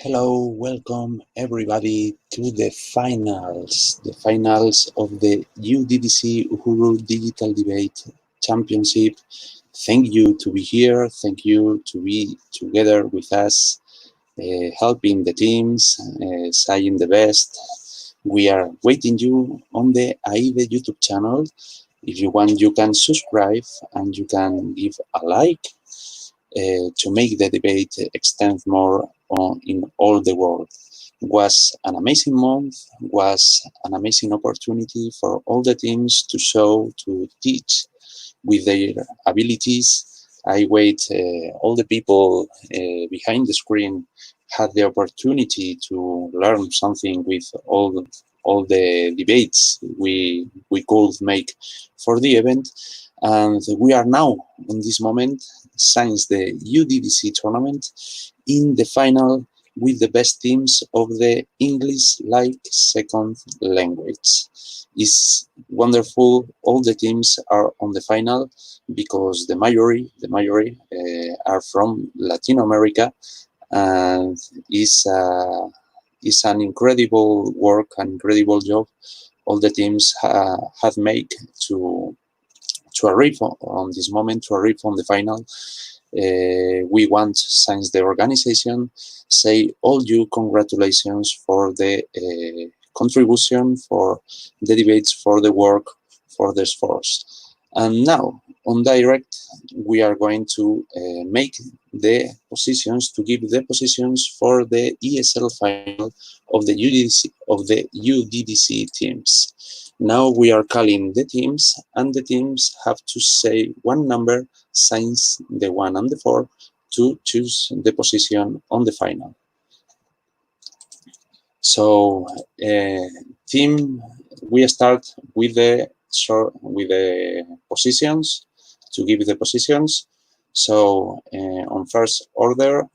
Hello, welcome everybody to the finals of the UDDC Uhuru Digital Debate Championship. Thank you to be here. Thank you to be together with us, helping the teams, saying the best. We are waiting you on the I Ed YouTube channel. If you want, you can subscribe and you can give a like to make the debate extend more in all the world. Was an amazing month, was an amazing opportunity for all the teams to show, to teach with their abilities. I wait, all the people behind the screen had the opportunity to learn something with all the debates we could make for the event. And we are now, in this moment, since the UDDC tournament, in the final with the best teams of the English like second language. It's wonderful. All the teams are on the final because the majority are from Latin America, and is an incredible work, an incredible job all the teams have made to arrive on this moment, to arrive on the final. We want, since the organization, say all you congratulations for the contribution, for the debates, for the work, for the sports. And now, on direct, we are going to make the positions, to give the positions for the ESL final of the UDDC teams. Now we are calling the teams, and the teams have to say one number since the 1 and the 4 to choose the position on the final. So, team, we start with the positions, to give the positions. So, on first order,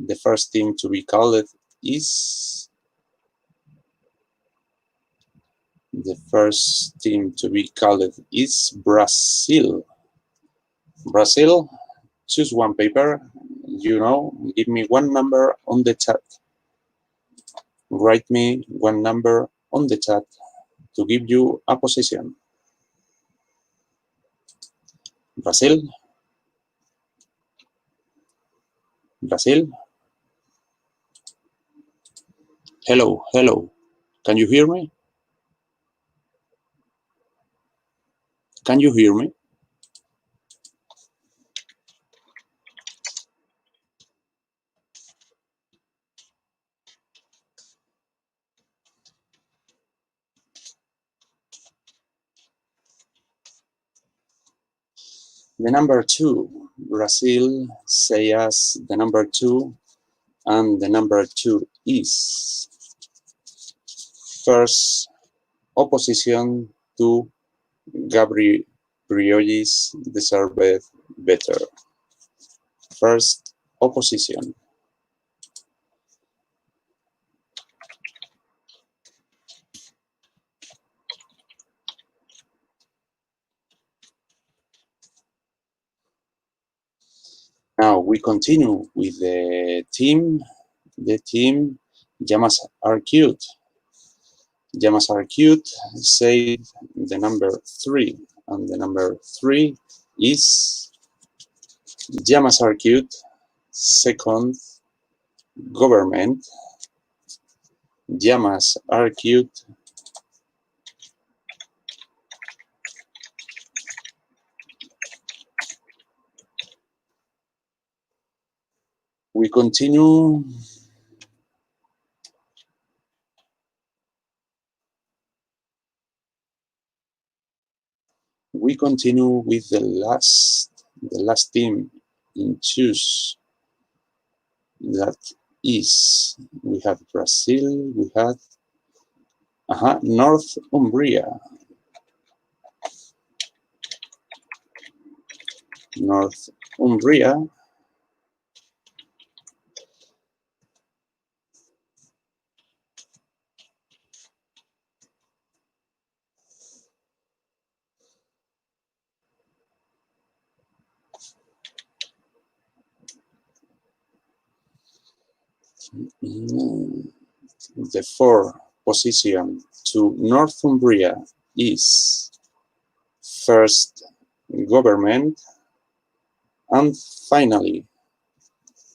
the first team to be called is. The first team to be called is Brazil. Brazil, choose one paper. Give me one number on the chat. Write me one number on the chat to give you a position. Brazil. Brazil. Hello, hello. Can you hear me? Can you hear me? The number 2, Brazil, say us the number 2, and the number 2 is first opposition to Gabriel Briollis deserved better. First opposition. Now we continue with the team. The team Llamas are cute. Llamas are cute. Say the number 3, and the number 3 is Llamas are cute. Second, government. Llamas are cute. We continue. We continue with the last team in choose. That is, we have Brazil, we have Northumbria. Northumbria. Mm, The fourth position to Northumbria is first government, and finally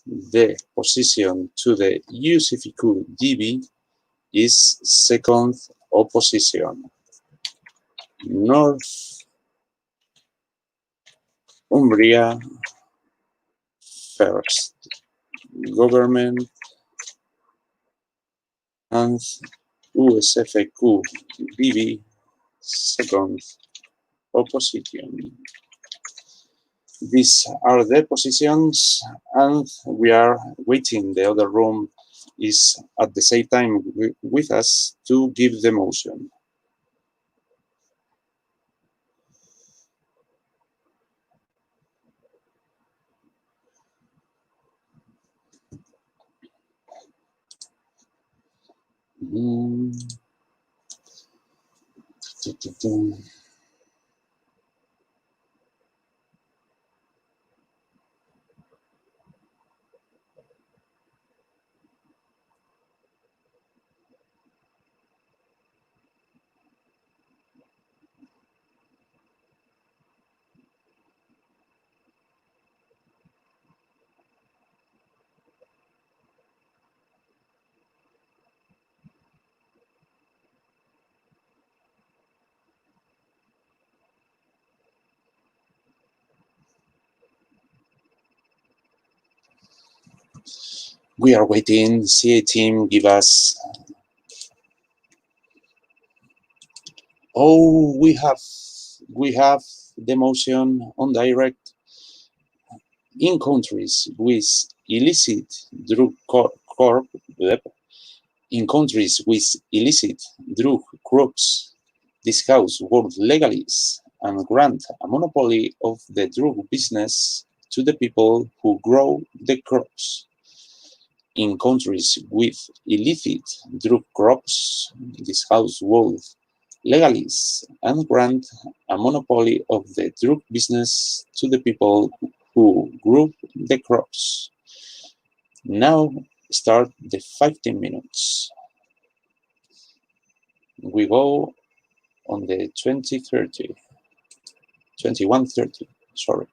the position to the UCFQ DB is second opposition. Northumbria first government and USFQ DB second opposition. These are the positions, and we are waiting. The other room is at the same time with us to give the motion. Mm. We are waiting. CA team give us. Oh, we have the motion on direct. In countries with illicit drug corp, in countries with illicit drug crops, this house would legalize and grant a monopoly of the drug business to the people who grow the crops. In countries with illicit drug crops, this house would legalize and grant a monopoly of the drug business to the people who grew the crops. Now start the 15 minutes. We go on the 21:30, sorry.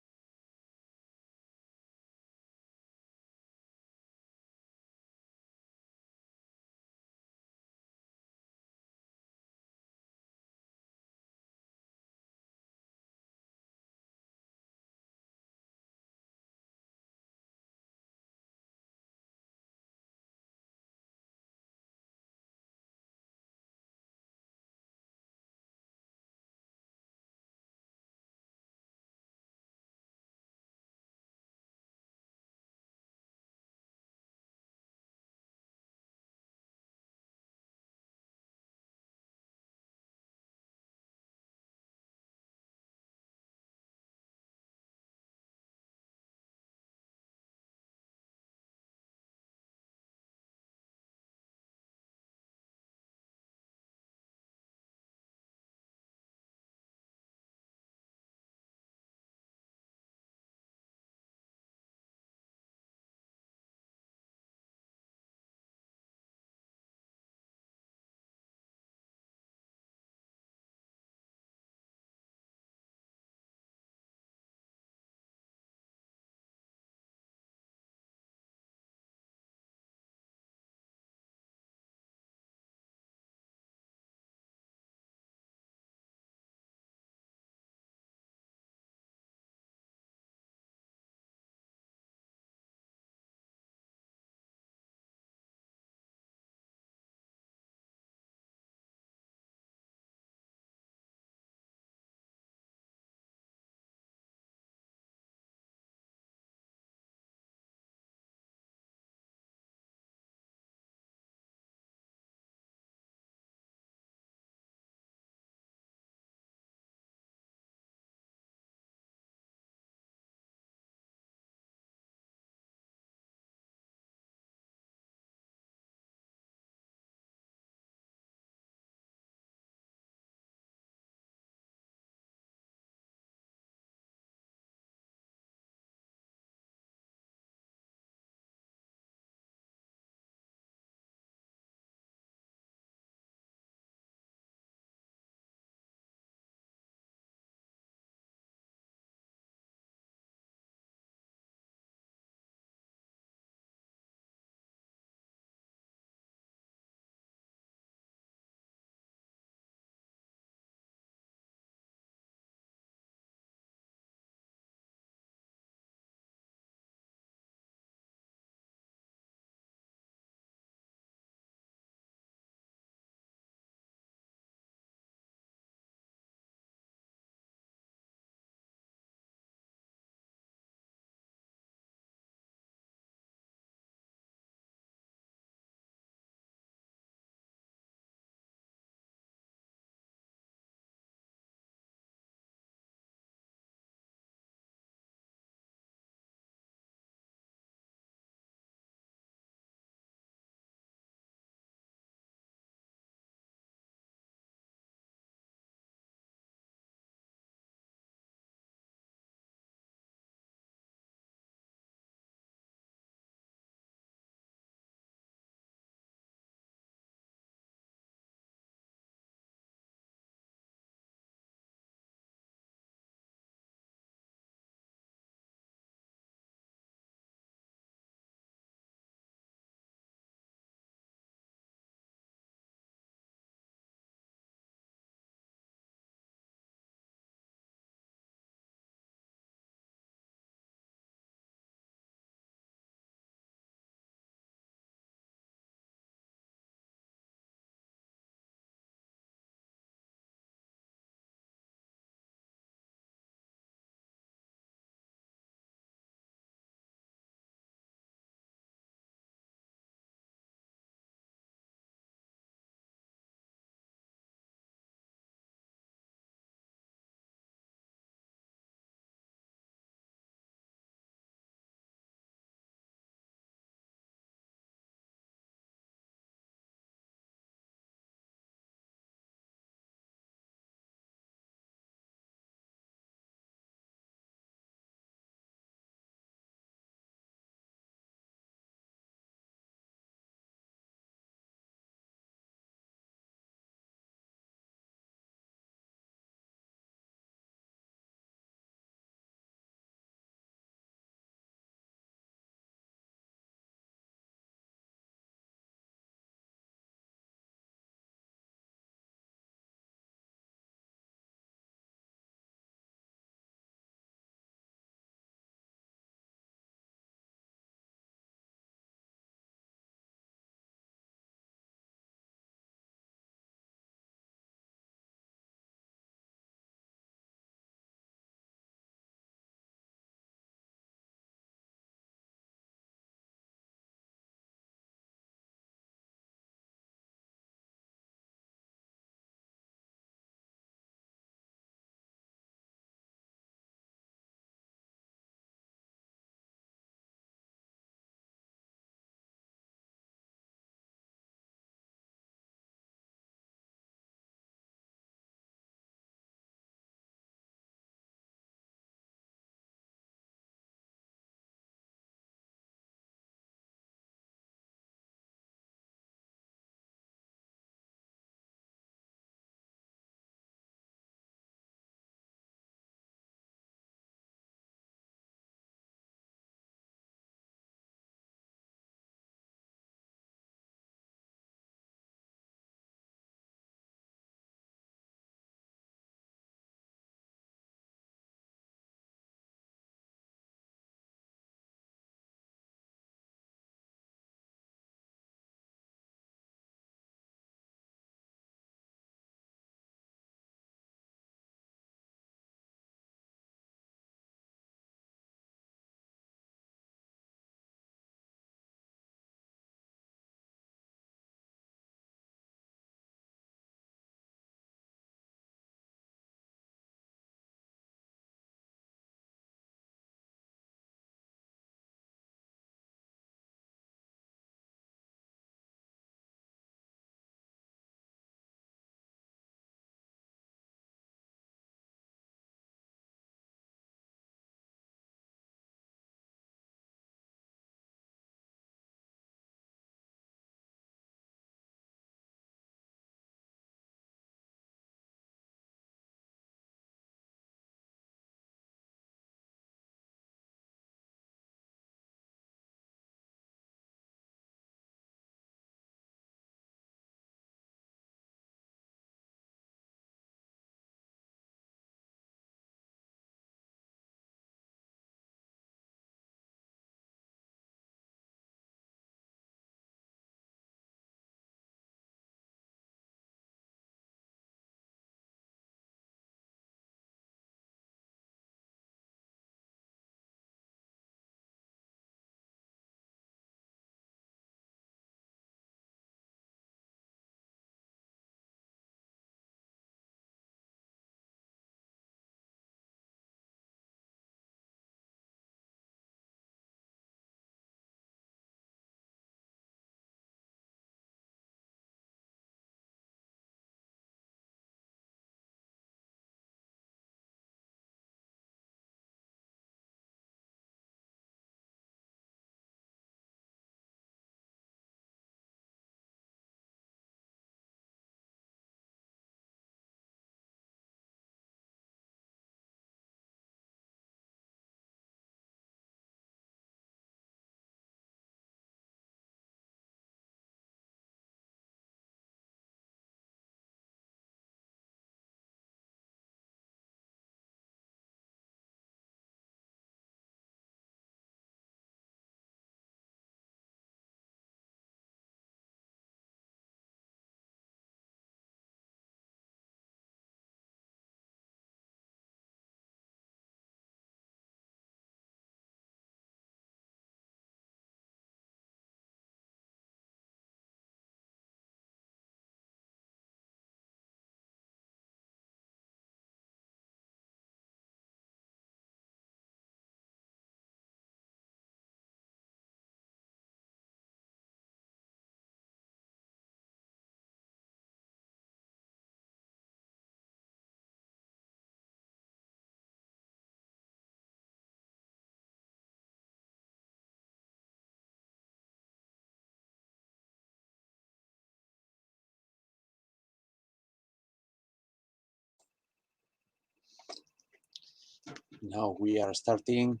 Now we are starting.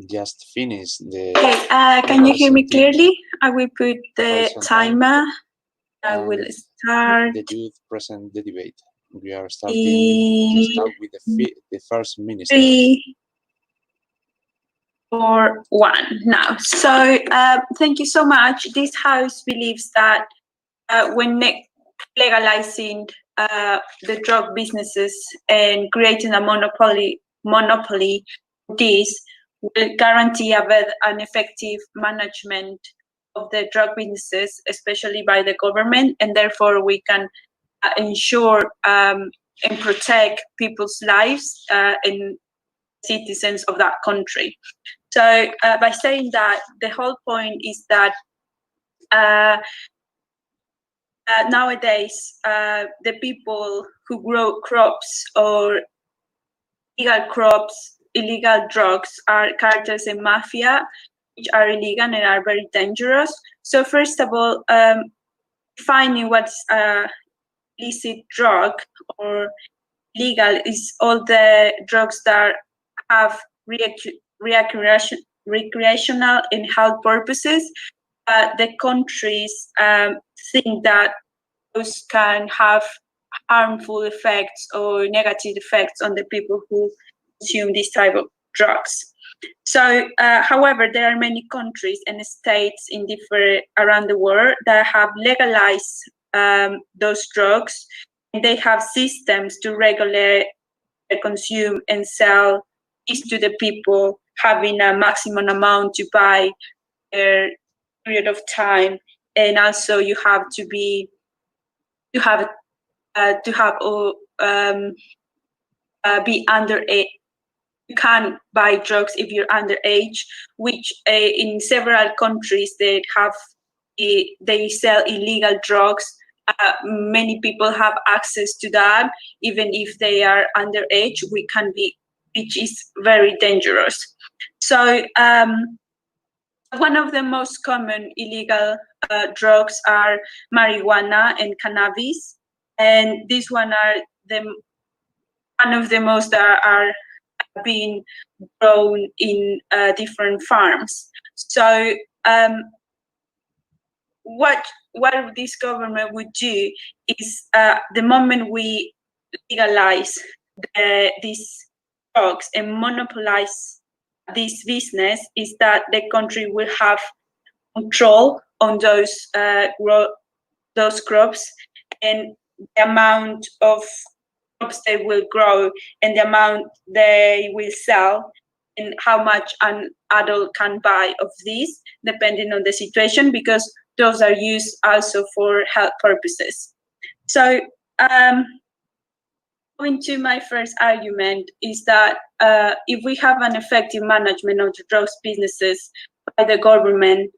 Just finish the. Okay, can you hear me clearly? I will put the timer. I will start. The youth present the debate. We are starting just now with the first minister. 3, 4, 1 now. So thank you so much. This house believes that when legalizing the drug businesses and creating a monopoly, this will guarantee an effective management of the drug businesses, especially by the government, and therefore we can ensure and protect people's lives and citizens of that country. So by saying that, the whole point is that nowadays, the people who grow crops or illegal drugs are cartels and mafia, which are illegal and are very dangerous. So first of all, defining what's a illicit drug or legal is all the drugs that have recreational and health purposes. The countries think that those can have harmful effects or negative effects on the people who consume this type of drugs. So, however, there are many countries and states around the world that have legalized those drugs, and they have systems to regulate, consume, and sell this to the people, having a maximum amount to buy per period of time, and also you have to be underage. You can't buy drugs if you're underage, which in several countries they sell illegal drugs. Many people have access to that, even if they are underage, which is very dangerous. So one of the most common illegal drugs are marijuana and cannabis, and these one of the most that are being grown in different farms. So what this government would do is the moment we legalize these drugs and monopolize this business, is that the country will have control on those crops and the amount of crops they will grow and the amount they will sell and how much an adult can buy of these, depending on the situation, because those are used also for health purposes. So going to my first argument is that if we have an effective management of the drugs businesses by the government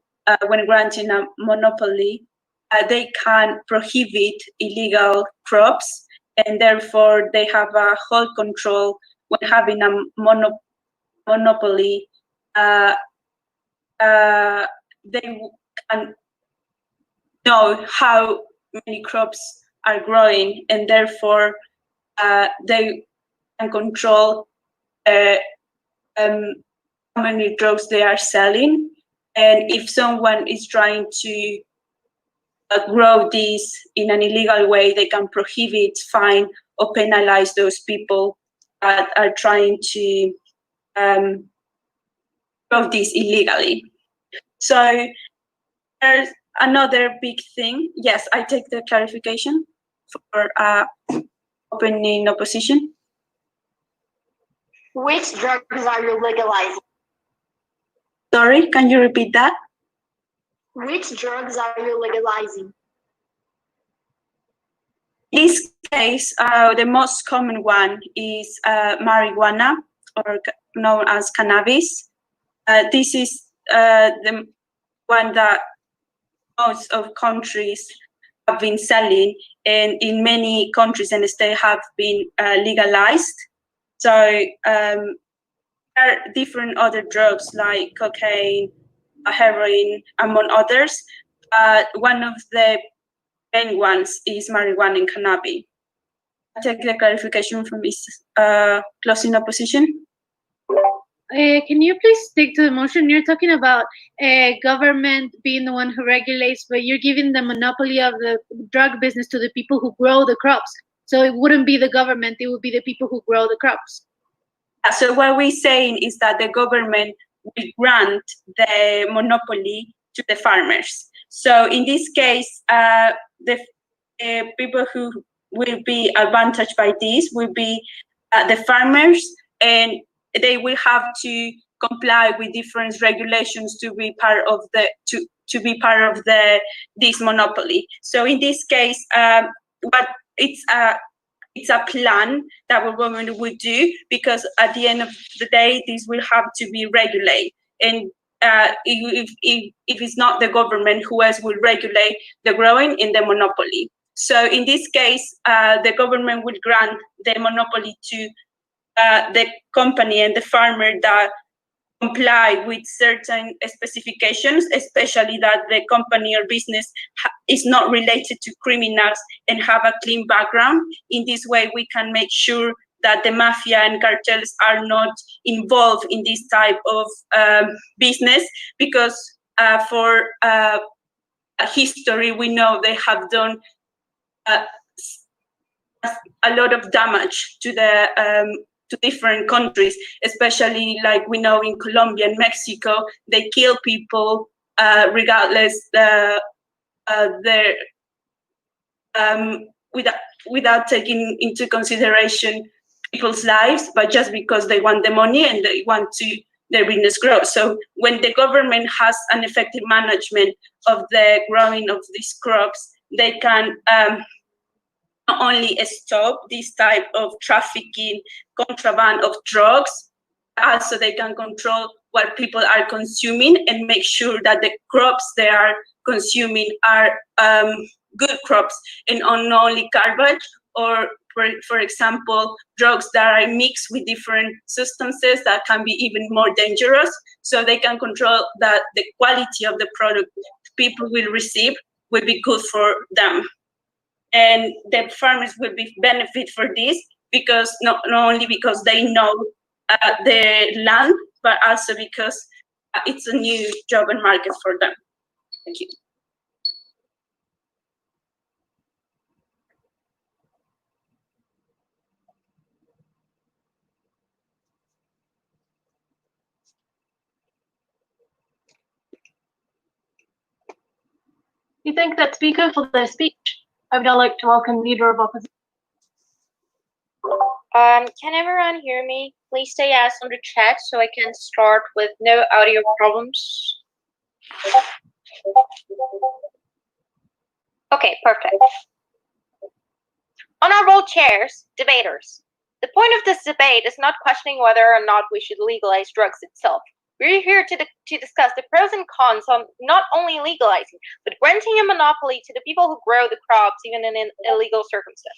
when granting a monopoly, they can prohibit illegal crops, and therefore they have a whole control when having a monopoly. They can know how many crops are growing, and therefore they can control how many drugs they are selling. And if someone is trying to grow this in an illegal way, they can prohibit, fine, or penalize those people that are trying to grow this illegally. So there's another big thing. Yes, I take the clarification for opening opposition. Which drugs are you legalizing? Sorry, can you repeat that? Which drugs are you legalizing? In this case, the most common one is marijuana, or known as cannabis. This is the one that most of countries have been selling, and in many countries and states have been legalized. So there are different other drugs like cocaine, heroin, among others. One of the main ones is marijuana and cannabis. take the clarification from his closing opposition. Can you please stick to the motion? You're talking about government being the one who regulates, but you're giving the monopoly of the drug business to the people who grow the crops. So it wouldn't be the government, it would be the people who grow the crops. So what we're saying is that the government will grant the monopoly to the farmers. So in this case, the people who will be advantaged by this will be the farmers, and they will have to comply with different regulations to be part of this monopoly. So in this case, but it's a plan that the government will do, because at the end of the day, this will have to be regulated. And if it's not the government, who else will regulate the growing in the monopoly? So in this case, the government will grant the monopoly to the company and the farmer that comply with certain specifications, especially that the company or business is not related to criminals and have a clean background. In this way, we can make sure that the mafia and cartels are not involved in this type of business, because for history, we know they have done a lot of damage to the to different countries, especially like we know in Colombia and Mexico, they kill people regardless their without taking into consideration people's lives, but just because they want the money and they want to their business grow. So when the government has an effective management of the growing of these crops, they can not only stop this type of trafficking, contraband of drugs, also they can control what people are consuming and make sure that the crops they are consuming are good crops and not only garbage, or for example, drugs that are mixed with different substances that can be even more dangerous. So they can control that the quality of the product people will receive will be good for them. And the farmers will be benefit for this, because not only because they know the land, but also because it's a new job and market for them. Thank you. We thank that speaker for their speech. I would now like to welcome Leader of Opposition. Can everyone hear me? Please say yes on the chat so I can start with no audio problems. Okay, perfect. Honorable chairs, debaters. The point of this debate is not questioning whether or not we should legalize drugs itself. We're here to discuss the pros and cons on not only legalizing, but granting a monopoly to the people who grow the crops, even in an illegal circumstance.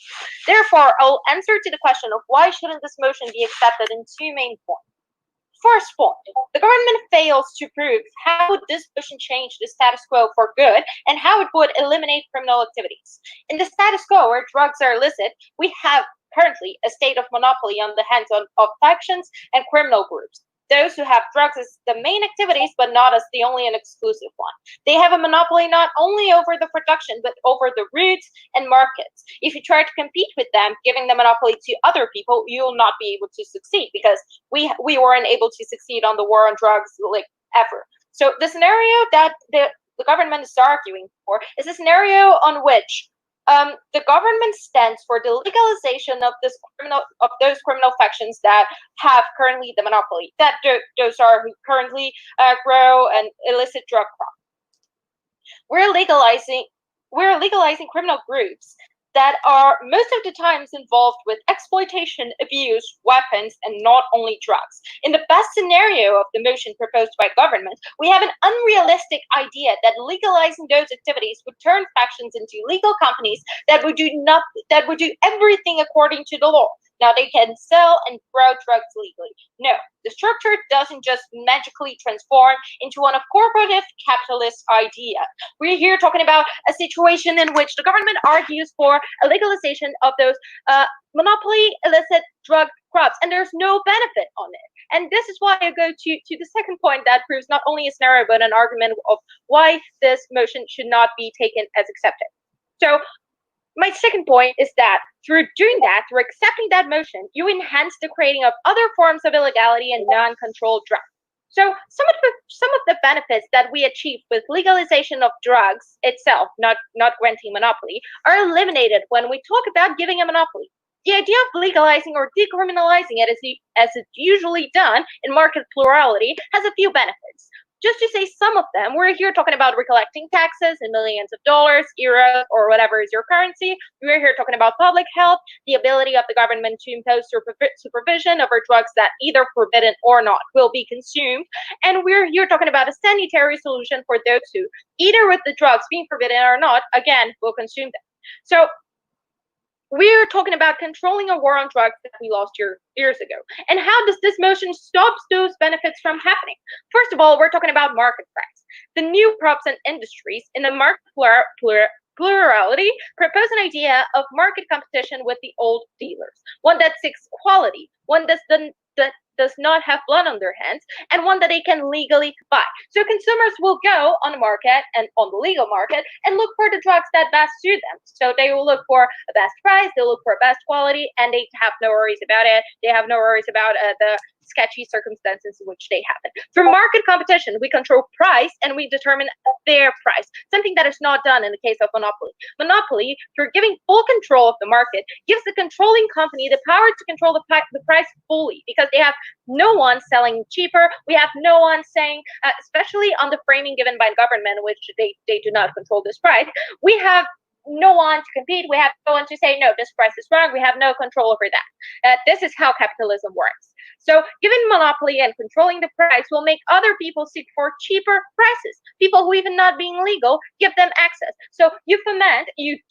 Therefore, I'll answer to the question of why shouldn't this motion be accepted in two main points. First point, the government fails to prove how would this motion change the status quo for good and how it would eliminate criminal activities. In the status quo where drugs are illicit, we have currently a state of monopoly on the hands of factions and criminal groups. Those who have drugs as the main activities, but not as the only and exclusive one. They have a monopoly not only over the production, but over the routes and markets. If you try to compete with them, giving the monopoly to other people, you will not be able to succeed, because we weren't able to succeed on the war on drugs like ever. So the scenario that the government is arguing for is a scenario on which the government stands for the legalization of those criminal factions that have currently the monopoly, that those are who currently grow an illicit drug crop. We're legalizing criminal groups that are most of the times involved with exploitation, abuse, weapons, and not only drugs. In the best scenario of the motion proposed by government, we have an unrealistic idea that legalizing those activities would turn factions into legal companies that would do everything according to the law. Now they can sell and grow drugs legally. No, the structure doesn't just magically transform into one of corporative capitalist idea. We're here talking about a situation in which the government argues for a legalization of those monopoly illicit drug crops, and there's no benefit on it. And this is why I go to the second point that proves not only a scenario but an argument of why this motion should not be taken as accepted. So my second point is that through doing that, through accepting that motion, you enhance the creating of other forms of illegality and non-controlled drugs. So some of the benefits that we achieve with legalization of drugs itself, not granting monopoly, are eliminated when we talk about giving a monopoly. The idea of legalizing or decriminalizing it, as it's usually done in market plurality, has a few benefits. Just to say some of them, we're here talking about recollecting taxes in millions of dollars, euros, or whatever is your currency. We're here talking about public health, the ability of the government to impose supervision over drugs that either forbidden or not will be consumed. And we're here talking about a sanitary solution for those who, either with the drugs being forbidden or not, again, will consume them. So we're talking about controlling a war on drugs that we lost years ago. And how does this motion stop those benefits from happening? First of all, we're talking about market price. The new crops and industries in the market plurality propose an idea of market competition with the old dealers, one that seeks quality, one that does not have blood on their hands, and one that they can legally buy. So consumers will go on the market and on the legal market and look for the drugs that best suit them. So they will look for a best price, they'll look for a best quality, and they have no worries about it. They have no worries about the sketchy circumstances in which they happen. Through market competition, we control price and we determine a fair price, something that is not done in the case of monopoly. Monopoly, through giving full control of the market, gives the controlling company the power to control the price fully, because they have no one selling cheaper. We have no one saying, especially on the framing given by the government, which they do not control this price, we have no one to compete. We have no one to say, no, this price is wrong. We have no control over that. This is how capitalism works. So giving monopoly and controlling the price will make other people seek for cheaper prices. People who, even not being legal, give them access. So you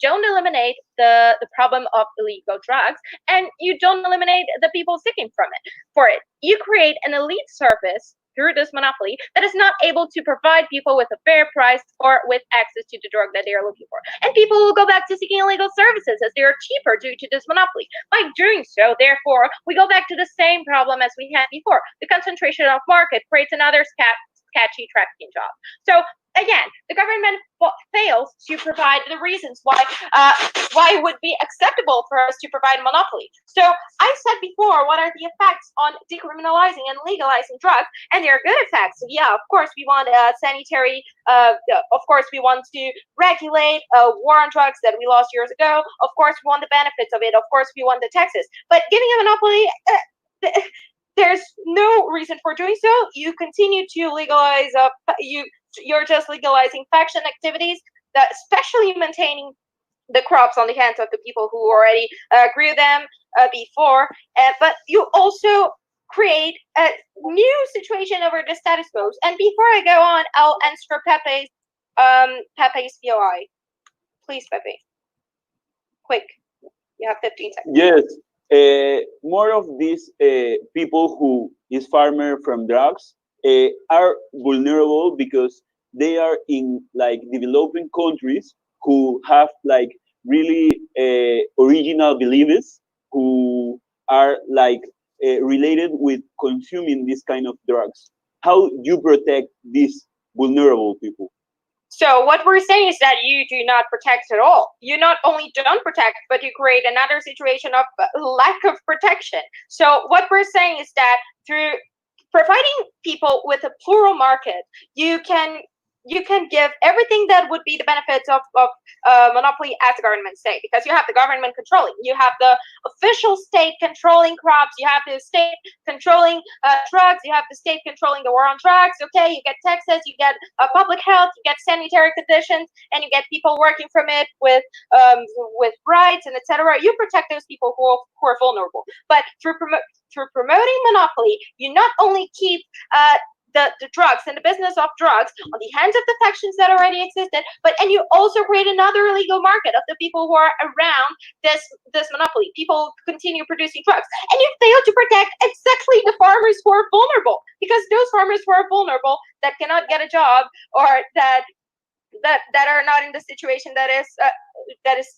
don't eliminate the problem of illegal drugs, and you don't eliminate the people seeking for it. You create an elite service through this monopoly that is not able to provide people with a fair price or with access to the drug that they are looking for. And people will go back to seeking illegal services as they are cheaper due to this monopoly. By doing so, therefore, we go back to the same problem as we had before. The concentration of market creates another sketchy trafficking job. So again, the government fails to provide the reasons why it would be acceptable for us to provide monopoly. So I said before, what are the effects on decriminalizing and legalizing drugs? And there are good effects. Yeah, of course, we want sanitary. Of course, we want to regulate war on drugs that we lost years ago. Of course, we want the benefits of it. Of course, we want the taxes. But giving a monopoly. There's no reason for doing so. You continue to legalize. You're just legalizing faction activities, especially maintaining the crops on the hands of the people who already grew them before. But you also create a new situation over the status quo. And before I go on, I'll answer Pepe's POI. Please, Pepe. Quick. You have 15 seconds. Yes. More of these people who is farmer from drugs are vulnerable because they are in like developing countries who have like really original beliefs, who are like related with consuming this kind of drugs. How do you protect these vulnerable people? So what we're saying is that you do not protect at all. You not only don't protect, but you create another situation of lack of protection. So what we're saying is that through providing people with a plural market, you can give everything that would be the benefits of monopoly, as the government say, because you have the government controlling, you have the official state controlling crops, you have the state controlling drugs, you have the state controlling the war on drugs. Okay, you get taxes, you get public health, you get sanitary conditions, and you get people working from it with rights and etc. You protect those people who are vulnerable. But through promoting monopoly, you not only keep the drugs and the business of drugs on the hands of the factions that already existed, and you also create another illegal market of the people who are around this monopoly. People continue producing drugs, and you fail to protect exactly the farmers who are vulnerable, because those farmers who are vulnerable, that cannot get a job, or that are not in the situation that is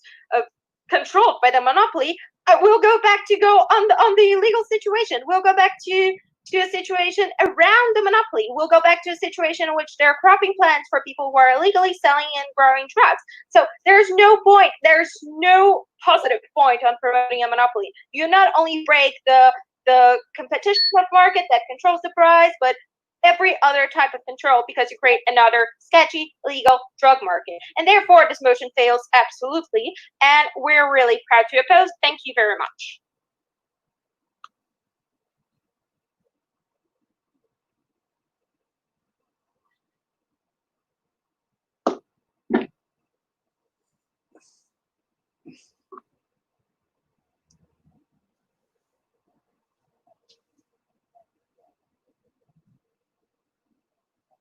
controlled by the monopoly, will go back to go on the illegal situation. We'll go back to a situation around the monopoly. We'll go back to a situation in which there are cropping plants for people who are illegally selling and growing drugs. So there's no positive point on promoting a monopoly. You not only break the competition of market that controls the price, but every other type of control, because you create another sketchy, illegal drug market. And therefore, this motion fails absolutely, and we're really proud to oppose. Thank you very much.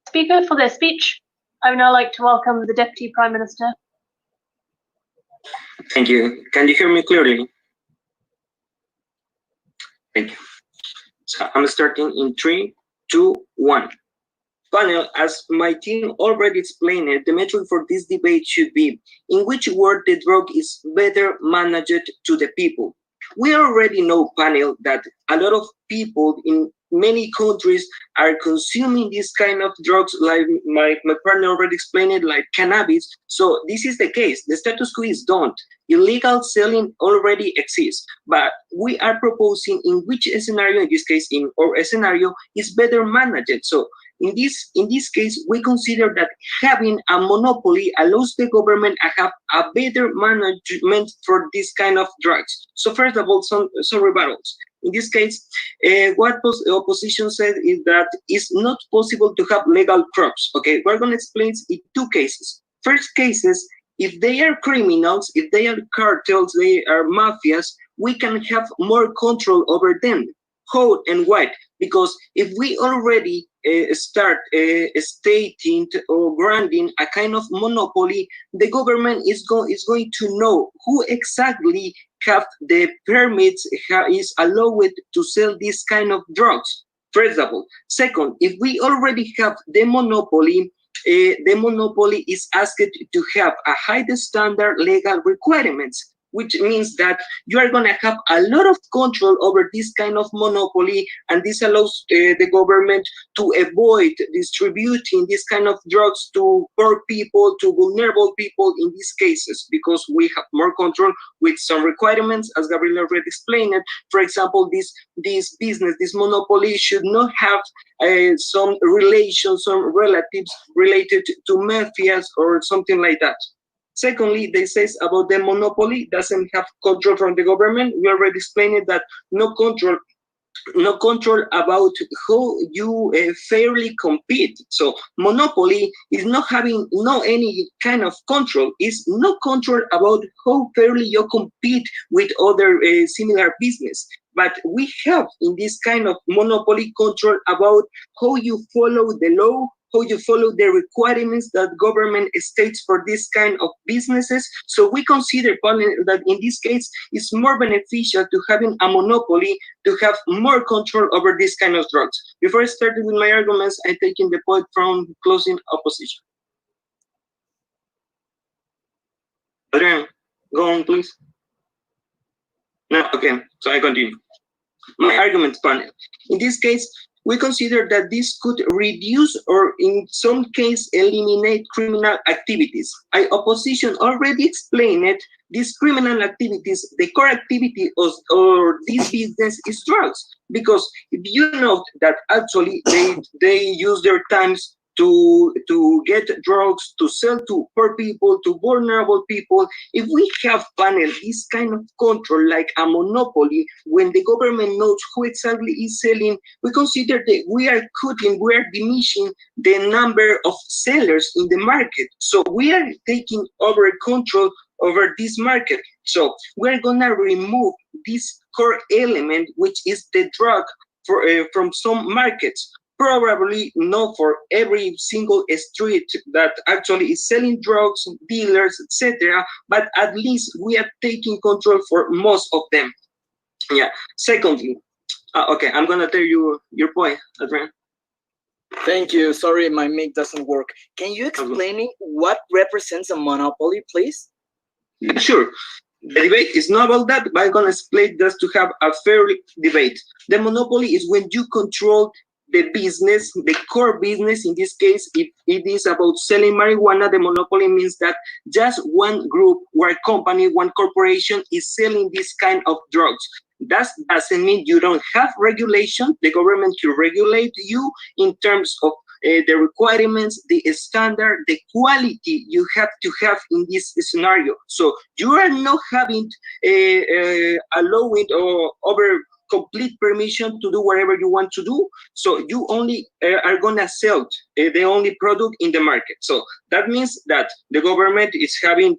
Speaker for their speech. I would now like to welcome the Deputy Prime Minister. Thank you. Can you hear me clearly? Thank you. So I'm starting in 3, 2, 1. Panel, as my team already explained it, the metric for this debate should be in which word the drug is better managed to the people. We already know, panel, that a lot of people in many countries are consuming this kind of drugs, like my partner already explained it, like cannabis. So this is the case. The status quo is don't. Illegal selling already exists, but we are proposing in which scenario, in this case, in our scenario, is better managed. So in this case, we consider that having a monopoly allows the government to have a better management for this kind of drugs. So first of all, some rebuttals. In this case, what opposition said is that it's not possible to have legal crops. Okay, we're going to explain in 2 cases. First cases, if they are criminals, if they are cartels, they are mafias, we can have more control over them. How and why? Because if we already start stating or granting a kind of monopoly, the government is going to know who exactly have the permits, is allowed to sell this kind of drugs. First of all. Second, if we already have the monopoly is asked to have a high standard legal requirements, which means that you are going to have a lot of control over this kind of monopoly, and this allows the government to avoid distributing this kind of drugs to poor people, to vulnerable people in these cases, because we have more control with some requirements, as Gabriel already explained it. For example, this business, this monopoly should not have some relations, some relatives related to mafias or something like that. Secondly, they say about the monopoly doesn't have control from the government. We already explained it, that no control about how you fairly compete. So monopoly is not having any kind of control. It's no control about how fairly you compete with other similar business. But we have in this kind of monopoly control about how you follow the law, how you follow the requirements that government states for this kind of businesses. So we consider that in this case, it's more beneficial to having a monopoly, to have more control over this kind of drugs. Before I start with my arguments, I'm taking the point from closing opposition. Adrian, go on, please. No, okay, so I continue. My argument panel. In this case, we consider that this could reduce or in some case eliminate criminal activities. Opposition already explained it. These criminal activities, the core activity of this business is drugs. Because if you note that actually they use their times to get drugs, to sell to poor people, to vulnerable people. If we have panel this kind of control like a monopoly, when the government knows who exactly is selling, we consider that we are diminishing the number of sellers in the market. So we are taking over control over this market. So we're gonna remove this core element, which is the drug from some markets. probably not for every single street that actually is selling drugs, dealers, etc., but at least we are taking control for most of them. Yeah. Secondly, okay, I'm gonna tell you your point, Adrian. Thank you. Sorry, my mic doesn't work. Can you explain me what represents a monopoly, please? Sure. The debate is not about that, but I'm going to explain just to have a fair debate. The monopoly is when you control the business, the core business. In this case, if it is about selling marijuana, the monopoly means that just one group or company, one corporation is selling this kind of drugs. That doesn't mean you don't have regulation. The government can regulate you in terms of the requirements, the standard, the quality you have to have in this scenario. So you are not having allowing or over complete permission to do whatever you want to do. So you only are gonna sell the only product in the market. So that means that the government is having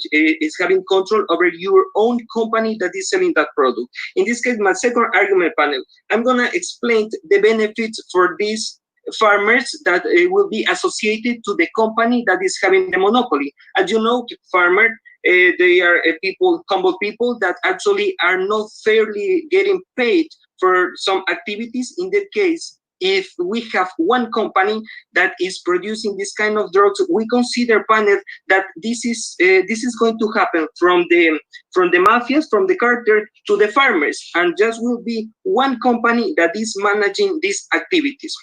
control over your own company that is selling that product. In this case, my second argument panel, I'm gonna explain the benefits for these farmers that will be associated to the company that is having the monopoly. As you know, farmers, they are humble people that actually are not fairly getting paid for some activities. In that case, if we have one company that is producing this kind of drugs, we consider, panel, that this is going to happen from the mafias, from the cartel to the farmers, and just will be one company that is managing these activities.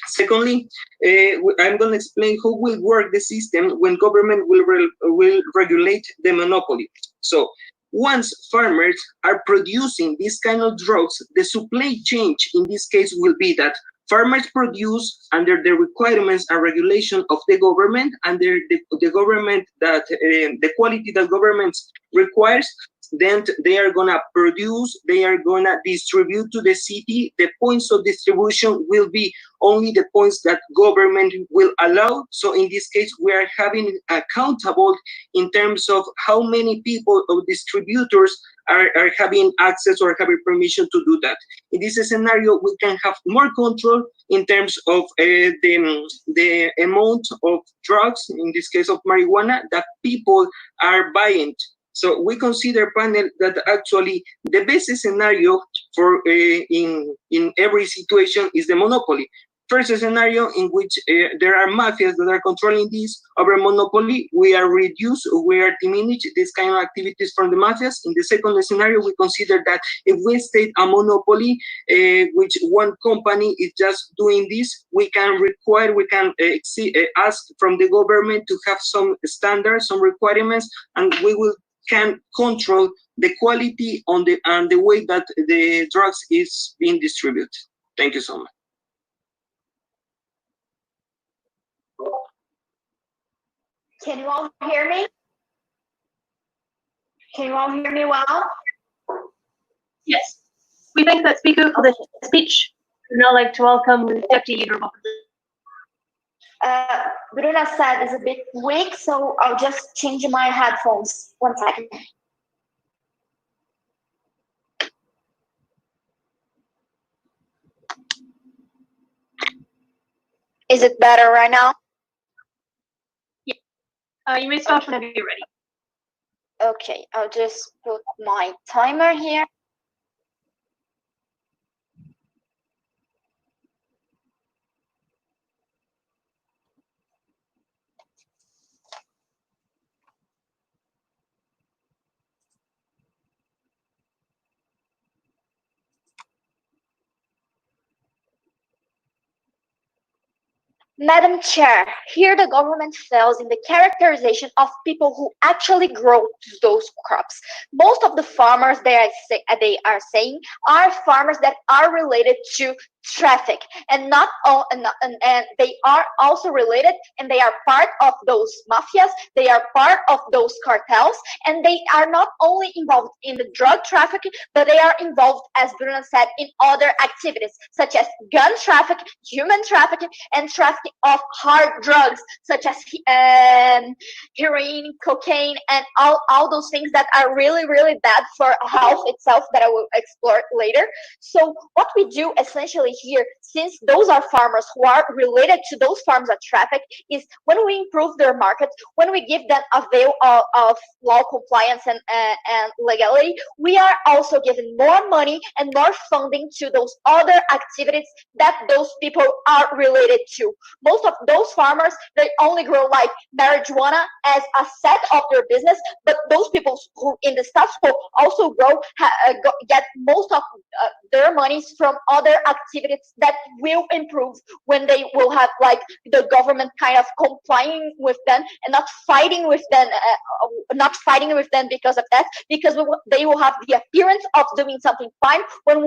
Secondly, I'm going to explain how will work the system when government will regulate the monopoly. So once farmers are producing this kind of drugs, the supply chain in this case will be that farmers produce under the requirements and regulation of the government, under the government that the quality that government requires. Then they are gonna produce, they are gonna distribute to the city. The points of distribution will be only the points that government will allow. So in this case, we are having accountable in terms of how many people or distributors are having access or having permission to do that. In this scenario, we can have more control in terms of the amount of drugs, in this case of marijuana, that people are buying. So we consider, panel, that actually the best scenario for in every situation is the monopoly. First scenario in which there are mafias that are controlling this over monopoly, we are diminish this kind of activities from the mafias. In the second scenario, we consider that if we state a monopoly, which one company is just doing this, we can ask from the government to have some standards, some requirements, and we can control the quality and the way that the drugs is being distributed. Thank you so much. Can you all hear me? Can you all hear me well? Yes. We thank that speaker for the speech. We'd now like to welcome the Deputy Leader of Opposition. Bruna said it's a bit weak, so I'll just change my headphones. 1 second. Is it better right now? Yeah. You may start whenever you're ready. Okay, I'll just put my timer here. Madam Chair, here the government fails in the characterization of people who actually grow those crops. Most of the farmers they are saying are farmers that are related to traffic, and not all, and they are also related, and they are part of those mafias, they are part of those cartels, and they are not only involved in the drug trafficking, but they are involved, as Bruno said, in other activities such as gun trafficking, human trafficking, and trafficking of hard drugs such as heroin, cocaine, and all those things that are really, really bad for health itself, that I will explore later. So what we do essentially here, since those are farmers who are related to those farms that traffic, is when we improve their market, when we give them a veil of law compliance and legality, we are also giving more money and more funding to those other activities that those people are related to. Most of those farmers, they only grow like marijuana as a set of their business, but those people who in the status quo also get most of their monies from other activities that will improve when they will have like the government kind of complying with them and not fighting with them, because of that, because they will have the appearance of doing something fine when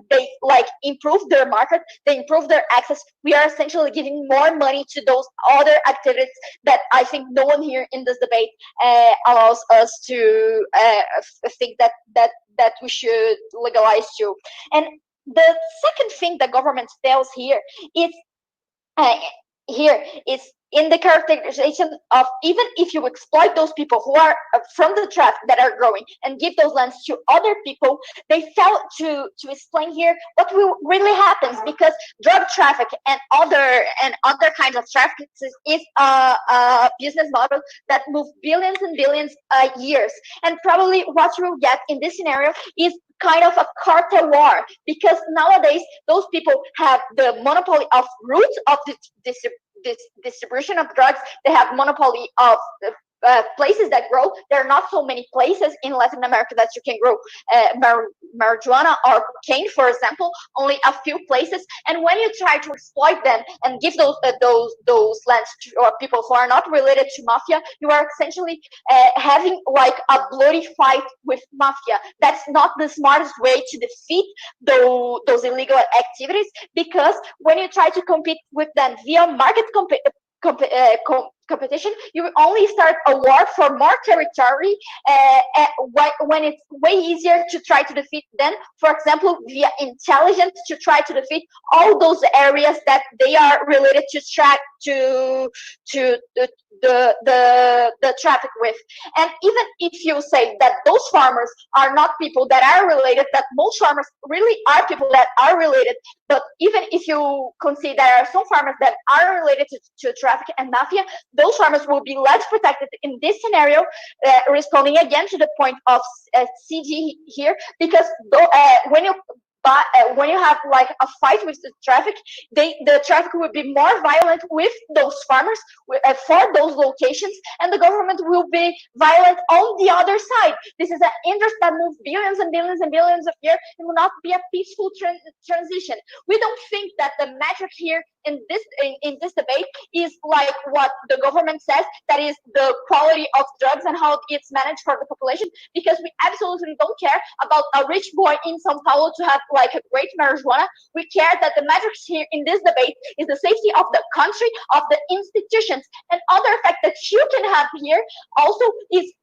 they like improve their market, they improve their access. We are essentially giving more money to those other activities that I think no one here in this debate allows us to think that we should legalize too. And the second thing the government tells here is in the characterization of, even if you exploit those people who are from the traffic that are growing and give those lands to other people, they fail to explain here what really happens, because drug traffic and other kinds of traffic is a business model that moves billions and billions years, and probably what you'll get in this scenario is kind of a cartel war, because nowadays those people have the monopoly of routes of this distribution of drugs. They have monopoly of places that grow. There are not so many places in Latin America that you can grow marijuana or cocaine, for example, only a few places. And when you try to exploit them and give those lands to people who are not related to mafia, you are essentially having like a bloody fight with mafia. That's not the smartest way to defeat those illegal activities, because when you try to compete with them via market competition, you only start a war for more territory when it's way easier to try to defeat them, for example, via intelligence, to try to defeat all those areas that they are related to the traffic with. And even if you say that those farmers are not people that are related, that most farmers really are people that are related, but even if you consider there are some farmers that are related to traffic and mafia, those farmers will be less protected in this scenario, responding again to the point of CG here, because when you have like a fight with the traffic, the traffic will be more violent with those farmers for those locations, and the government will be violent on the other side. This is an industry that moves billions and billions and billions of years. It will not be a peaceful transition. We don't think that the metric here in this debate is like what the government says, that is the quality of drugs and how it's managed for the population, because we absolutely don't care about a rich boy in São Paulo to have like a great marijuana. We care that the metrics here in this debate is the safety of the country, of the institutions, and other fact that you can have here also is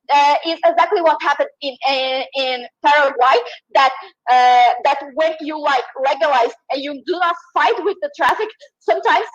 exactly what happened in Paraguay, that when you like legalize and you do not fight with the traffic, sometimes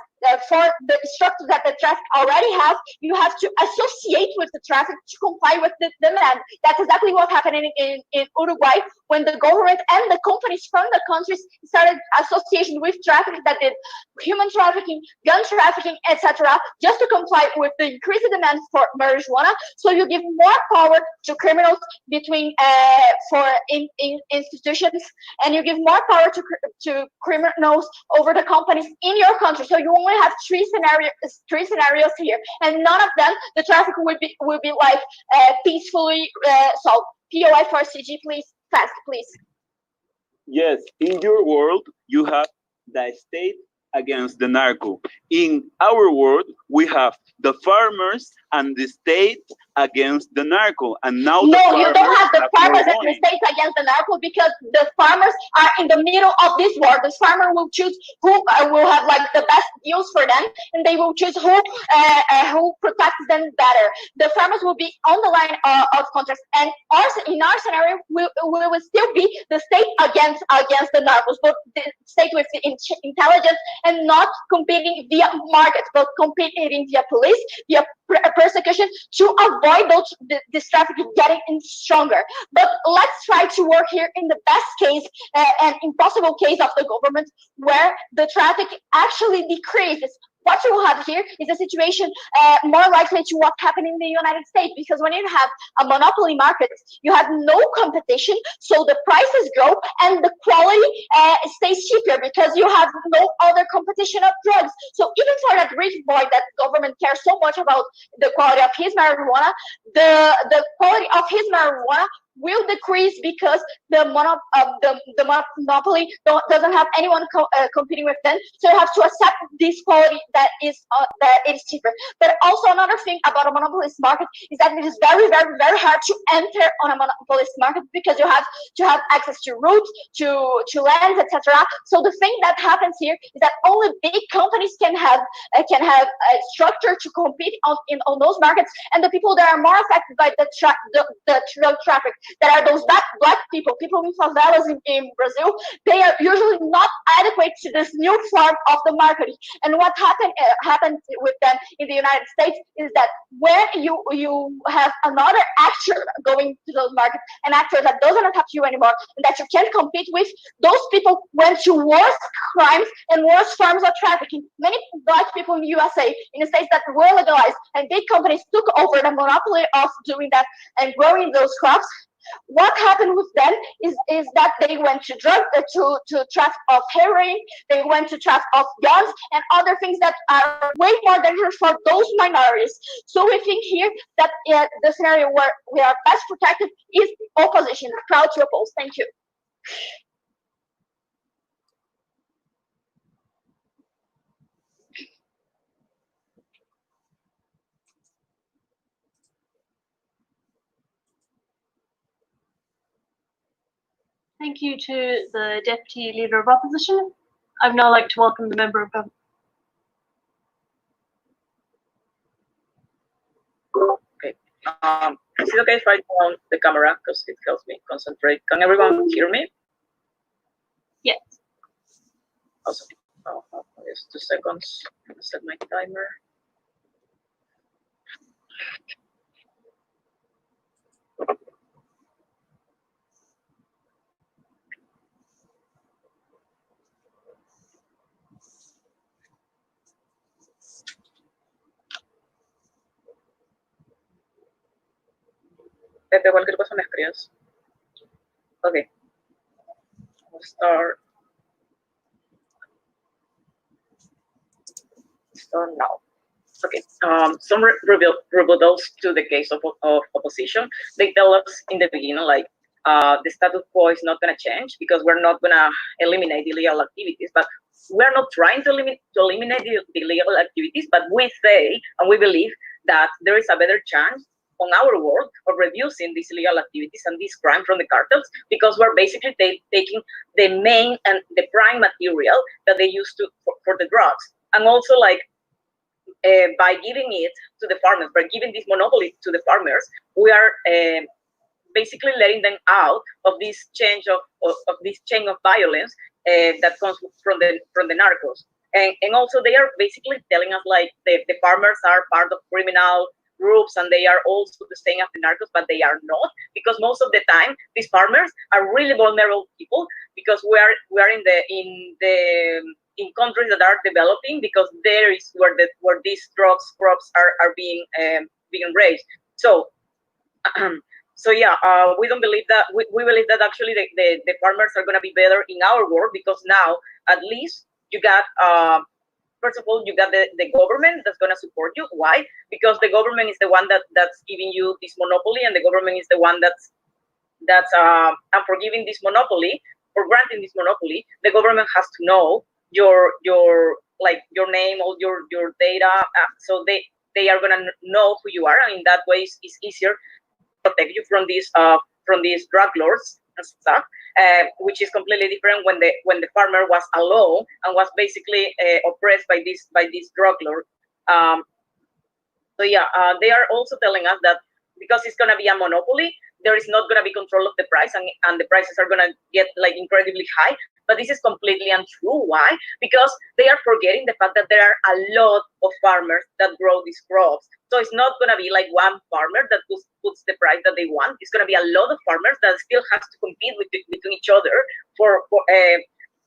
for the structure that the traffic already have, you have to associate with the traffic to comply with the demand. That's exactly what happened in Uruguay, when the government and the companies from the countries started association with traffic that did human trafficking, gun trafficking, etc., just to comply with the increased demand for marijuana. So you give more power to criminals between institutions, and you give more power to criminals over the companies in your country. So you only have three scenarios here, and none of them the traffic will be like peacefully solved. POI for CG, please. Fast, please. Yes, in your world, you have the state against the narco. In our world, we have the farmers and the state against the narco. And now no, you don't have the farmers and the state against the narco, because the farmers are in the middle of this war. The farmer will choose who will have like the best deals for them, and they will choose who protects them better. The farmers will be on the line of contrast, and in our scenario, we will still be the state against the narcos. But state with the intelligence and not competing via markets, but competing via police, via persecution to avoid this trafficking getting stronger. But let's try to work here in the best case and impossible case of the government where the traffic actually decreases. What you have here is a situation more likely to what happened in the United States, because when you have a monopoly market, you have no competition, so the prices go and the quality stays cheaper because you have no other competition of drugs. So even for that rich boy that the government cares so much about the quality of his marijuana, the quality of his marijuana will decrease because the monopoly doesn't have anyone competing with them. So you have to accept this quality that is cheaper. But also another thing about a monopolist market is that it is very, very, very hard to enter on a monopolist market because you have to have access to routes, to lands, etc. So the thing that happens here is that only big companies can have a structure to compete on those markets, and the people that are more affected by the drug traffic, that are those black people in favelas in Brazil, they are usually not adequate to this new form of the market. And what happened with them in the United States is that when you have another actor going to those markets, an actor that doesn't attack you anymore and that you can't compete with, those people went to worse crimes and worse forms of trafficking. Many black people in the USA, in the states that were legalized, and big companies took over the monopoly of doing that and growing those crops. What happened with them is that they went to traffic of heroin, they went to traffic of guns and other things that are way more dangerous for those minorities. So we think here that the scenario where we are best protected is opposition, proud to oppose. Thank you. Thank you to the Deputy Leader of Opposition. I'd now like to welcome the Member of Government. Okay. Is it okay if I turn on the camera because it helps me concentrate? Can everyone hear me? Yes. Awesome. Oh, just 2 seconds. Set my timer. Pepe, cualquier cosa me escribes. Okay. We'll start now. Okay. Some rebuttals to the case of opposition. They tell us in the beginning, like, the status quo is not going to change because we're not going to eliminate illegal activities, but we're not trying to eliminate the illegal activities, but we say and we believe that there is a better chance on our world of reducing these illegal activities and this crime from the cartels, because we're basically taking the main and the prime material that they use for the drugs, and also like by giving it to the farmers, by giving this monopoly to the farmers, we are basically letting them out of this chain of violence that comes from the narcos, and also they are basically telling us like the farmers are part of criminal groups and they are also the same as the narcos, but they are not, because most of the time these farmers are really vulnerable people, because we are in countries that are developing, because there is where these crops are being raised. So so yeah, we don't believe that. We believe that actually the farmers are going to be better in our world, because now at least you got first of all, you got the government that's going to support you. Why? Because the government is the one that's giving you this monopoly, and the government is the one that's and for giving this monopoly, for granting this monopoly, the government has to know your name, all your data, so they are going to know who you are, and in that way it's easier to protect you from these drug lords and stuff, which is completely different when the farmer was alone and was basically oppressed by this drug lord. So yeah, they are also telling us that because it's going to be a monopoly, there is not going to be control of the price, and the prices are going to get like incredibly high, But this is completely untrue. Why? Because they are forgetting the fact that there are a lot of farmers that grow these crops. So it's not going to be like one farmer that puts the price that they want. It's going to be a lot of farmers that still has to compete between each other for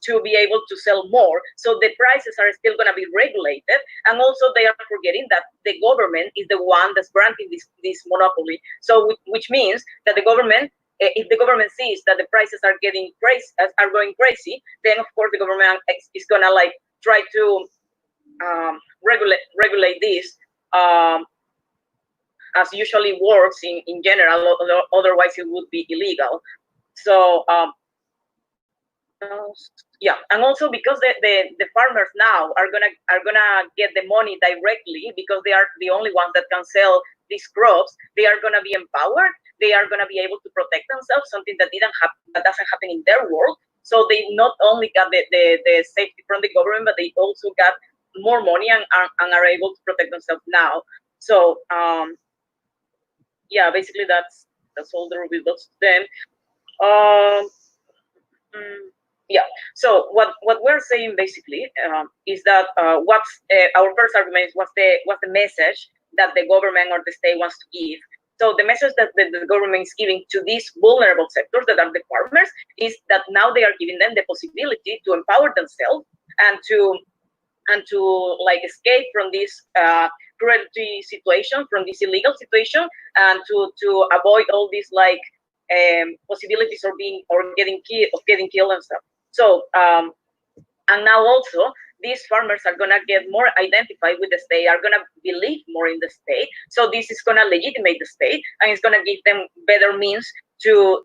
to be able to sell more. So the prices are still going to be regulated. And also they are forgetting that the government is the one that's granting this monopoly. So which means that the government, if the government sees that the prices are getting crazy, are going crazy, then of course the government is going to like try to regulate this as usually works in general, otherwise it would be illegal. So yeah, and also because the farmers now are gonna get the money directly because they are the only ones that can sell these crops. They are gonna be empowered. They are gonna be able to protect themselves, something that doesn't happen in their world. So they not only got the safety from the government, but they also got more money and are able to protect themselves now. So yeah, basically that's all the review does to them. Yeah. So what we're saying basically is that what's our first argument is what's the message that the government or the state wants to give. So the message that the government is giving to these vulnerable sectors that are the farmers is that now they are giving them the possibility to empower themselves and to like escape from this cruelty situation, from this illegal situation, and to avoid all these like possibilities of getting killed and stuff. So and now also these farmers are gonna get more identified with the state, are gonna believe more in the state. So this is gonna legitimate the state, and it's gonna give them better means to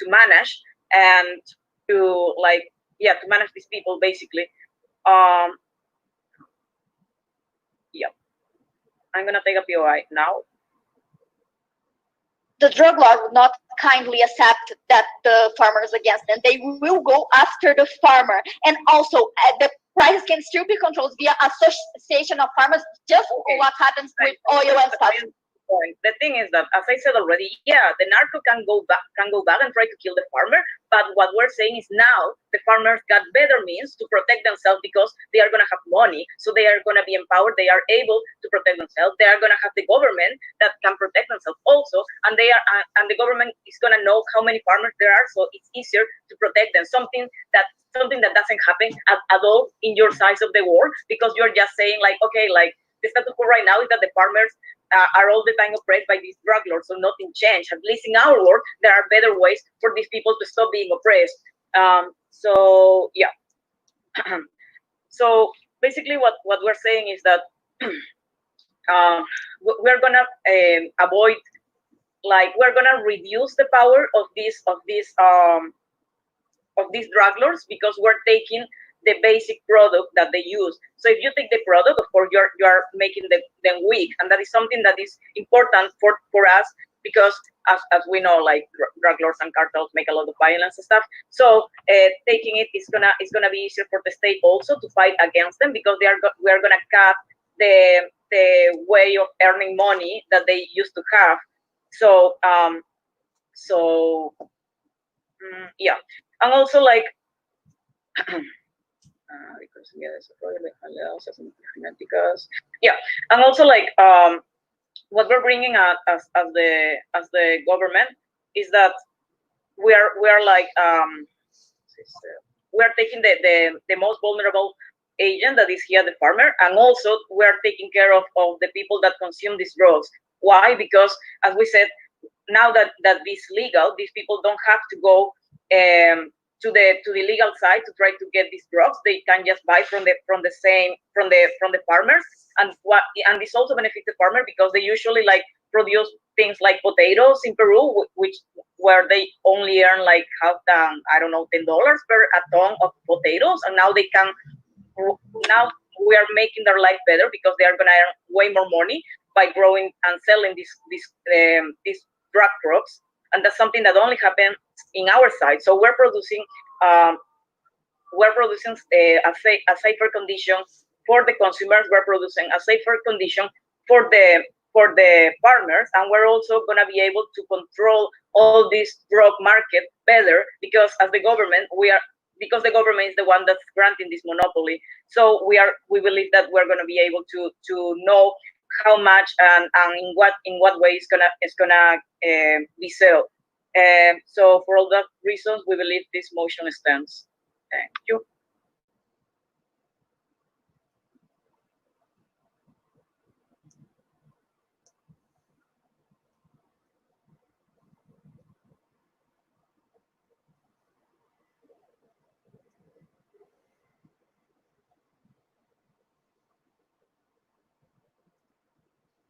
manage and to like to manage these people basically. Yeah, I'm gonna take a POI now. The drug law would not kindly accept that the farmer is against them. They will go after the farmer. And also, the prices can still be controlled via association of farmers, just what happens with oil and stuff. The thing is that, as I said already, yeah, the narco can go back and try to kill the farmer. But what we're saying is now the farmers got better means to protect themselves because they are going to have money. So they are going to be empowered. They are able to protect themselves. They are going to have the government that can protect themselves also. And and the government is going to know how many farmers there are. So it's easier to protect them. Something that doesn't happen at all in your sides of the world, because you're just saying like, okay, like the status quo right now is that the farmers are all the time oppressed by these drug lords, so nothing changed. At least in our world, there are better ways for these people to stop being oppressed. So yeah. So basically, what we're saying is that we're gonna avoid, like, we're gonna reduce the power of these drug lords because we're taking the basic product that they use. So if you take the product, of course, you are making them weak, and that is something that is important for us because, as we know, like drug lords and cartels make a lot of violence and stuff. So taking it is gonna be easier for the state also to fight against them because we are gonna cut the way of earning money that they used to have. So yeah, and also like. Yeah, and also like what we're bringing as the government is that we are like we are taking the most vulnerable agent, that is here the farmer, and also we are taking care of the people that consume these drugs. Why? Because as we said, now that this legal, these people don't have to go to the legal side to try to get these drugs. They can just buy from the farmers, and this also benefits the farmer because they usually like produce things like potatoes in Peru, where they only earn like $10 per a ton of potatoes, and now we are making their life better because they are gonna earn way more money by growing and selling these drug crops. And that's something that only happens in our side. So we're producing a safer condition for the consumers. We're producing a safer condition for the farmers, and we're also going to be able to control all this drug market better because as the government, we are because the government is the one that's granting this monopoly. So we believe that we're going to be able to know how much and in what way it's gonna be sold. So for all that reasons, we believe this motion stands. Thank you.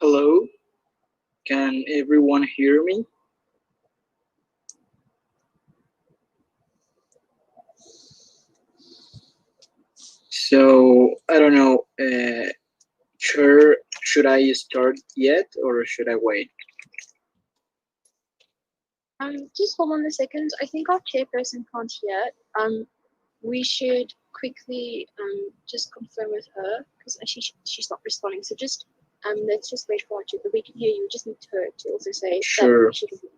Hello, can everyone hear me? So I don't know. Should I start yet or should I wait? Just hold on a second. I think our chairperson can't hear. We should quickly just confirm with her because she's not responding. So just let's just wait for her to. But we can hear you. We just need her to also say Sure. that she can hear.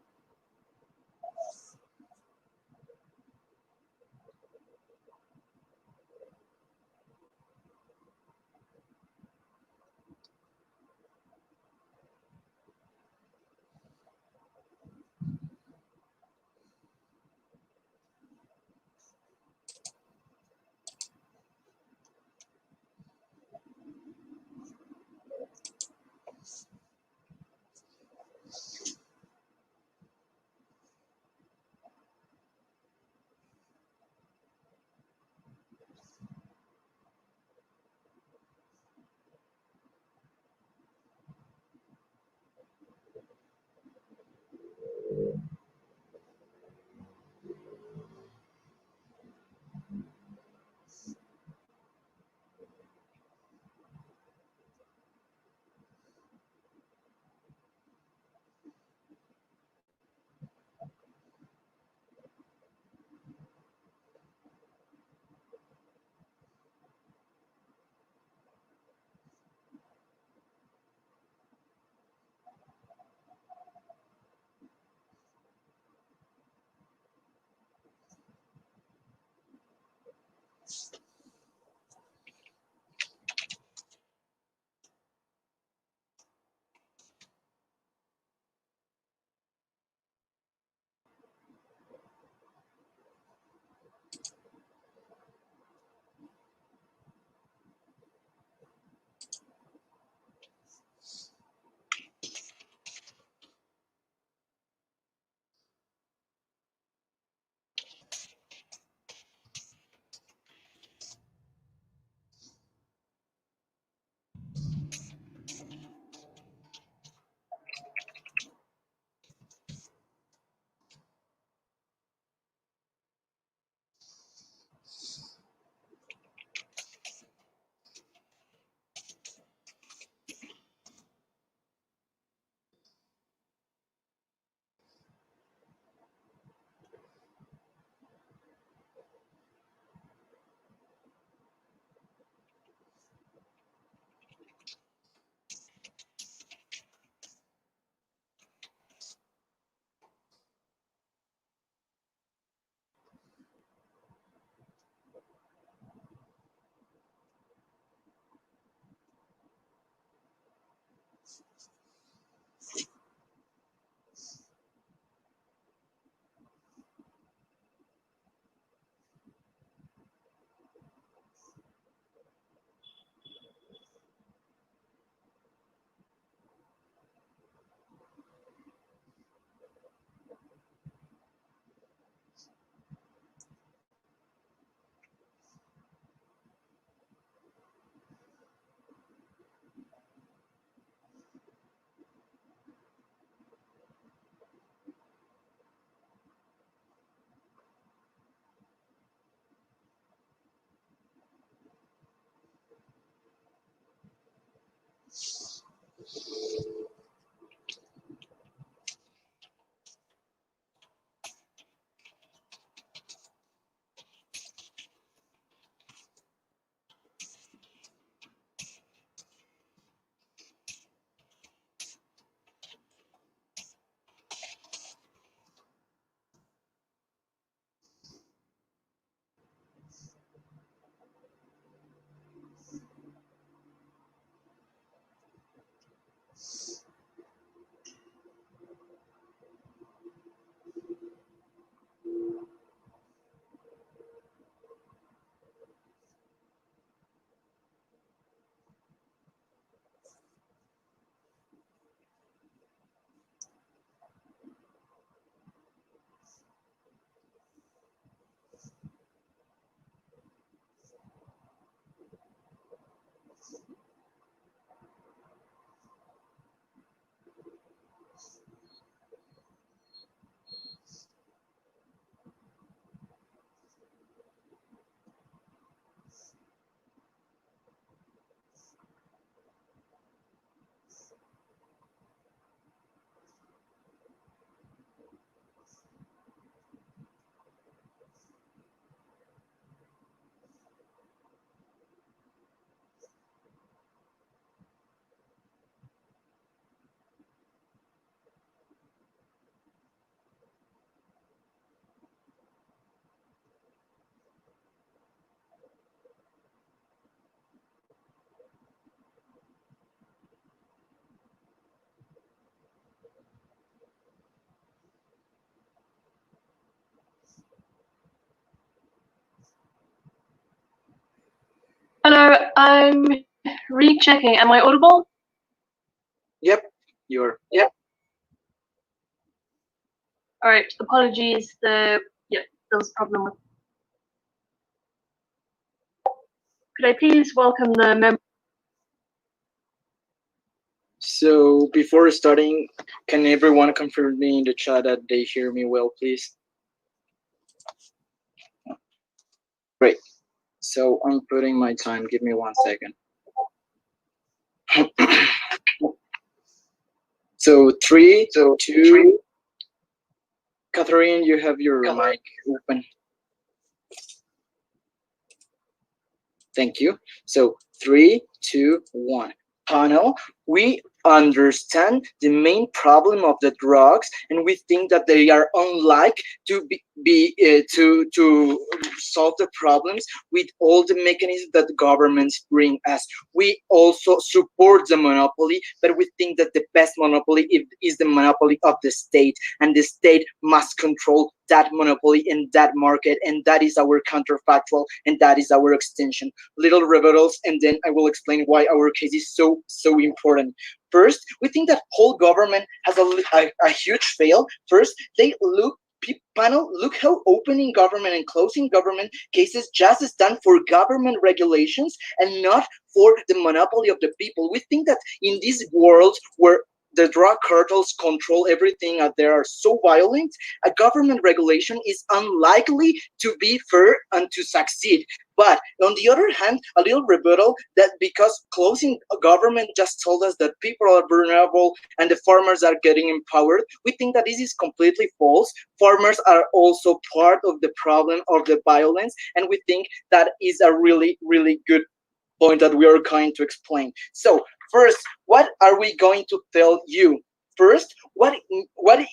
I'm rechecking. Am I audible? Yep, you're. Yep. All right. Apologies. There was a problem with. Could I please welcome the member? So before starting, can everyone confirm me in the chat that they hear me well, please? Great. So I'm putting my time. Give me 1 second. So 3, 2. Catherine, you have your mic open. Thank you. So 3, 2, 1. Panel, we understand the main problem of the drugs, and we think that they are unlike to to solve the problems with all the mechanisms that governments bring us. We also support the monopoly, but we think that the best monopoly is the monopoly of the state, and the state must control that monopoly in that market, and that is our counterfactual, and that is our extension. Little rebuttals, and then I will explain why our case is so important. First, we think that whole government has a huge fail. First, they panel, look how opening government and closing government cases just stand for government regulations and not for the monopoly of the people. We think that in this world where the drug cartels control everything and they are so violent, a government regulation is unlikely to be fair and to succeed. But on the other hand, a little rebuttal that because closing a government just told us that people are vulnerable and the farmers are getting empowered, we think that this is completely false. Farmers are also part of the problem of the violence, and we think that is a really good point that we are going to explain. So first, what are we going to tell you? First, what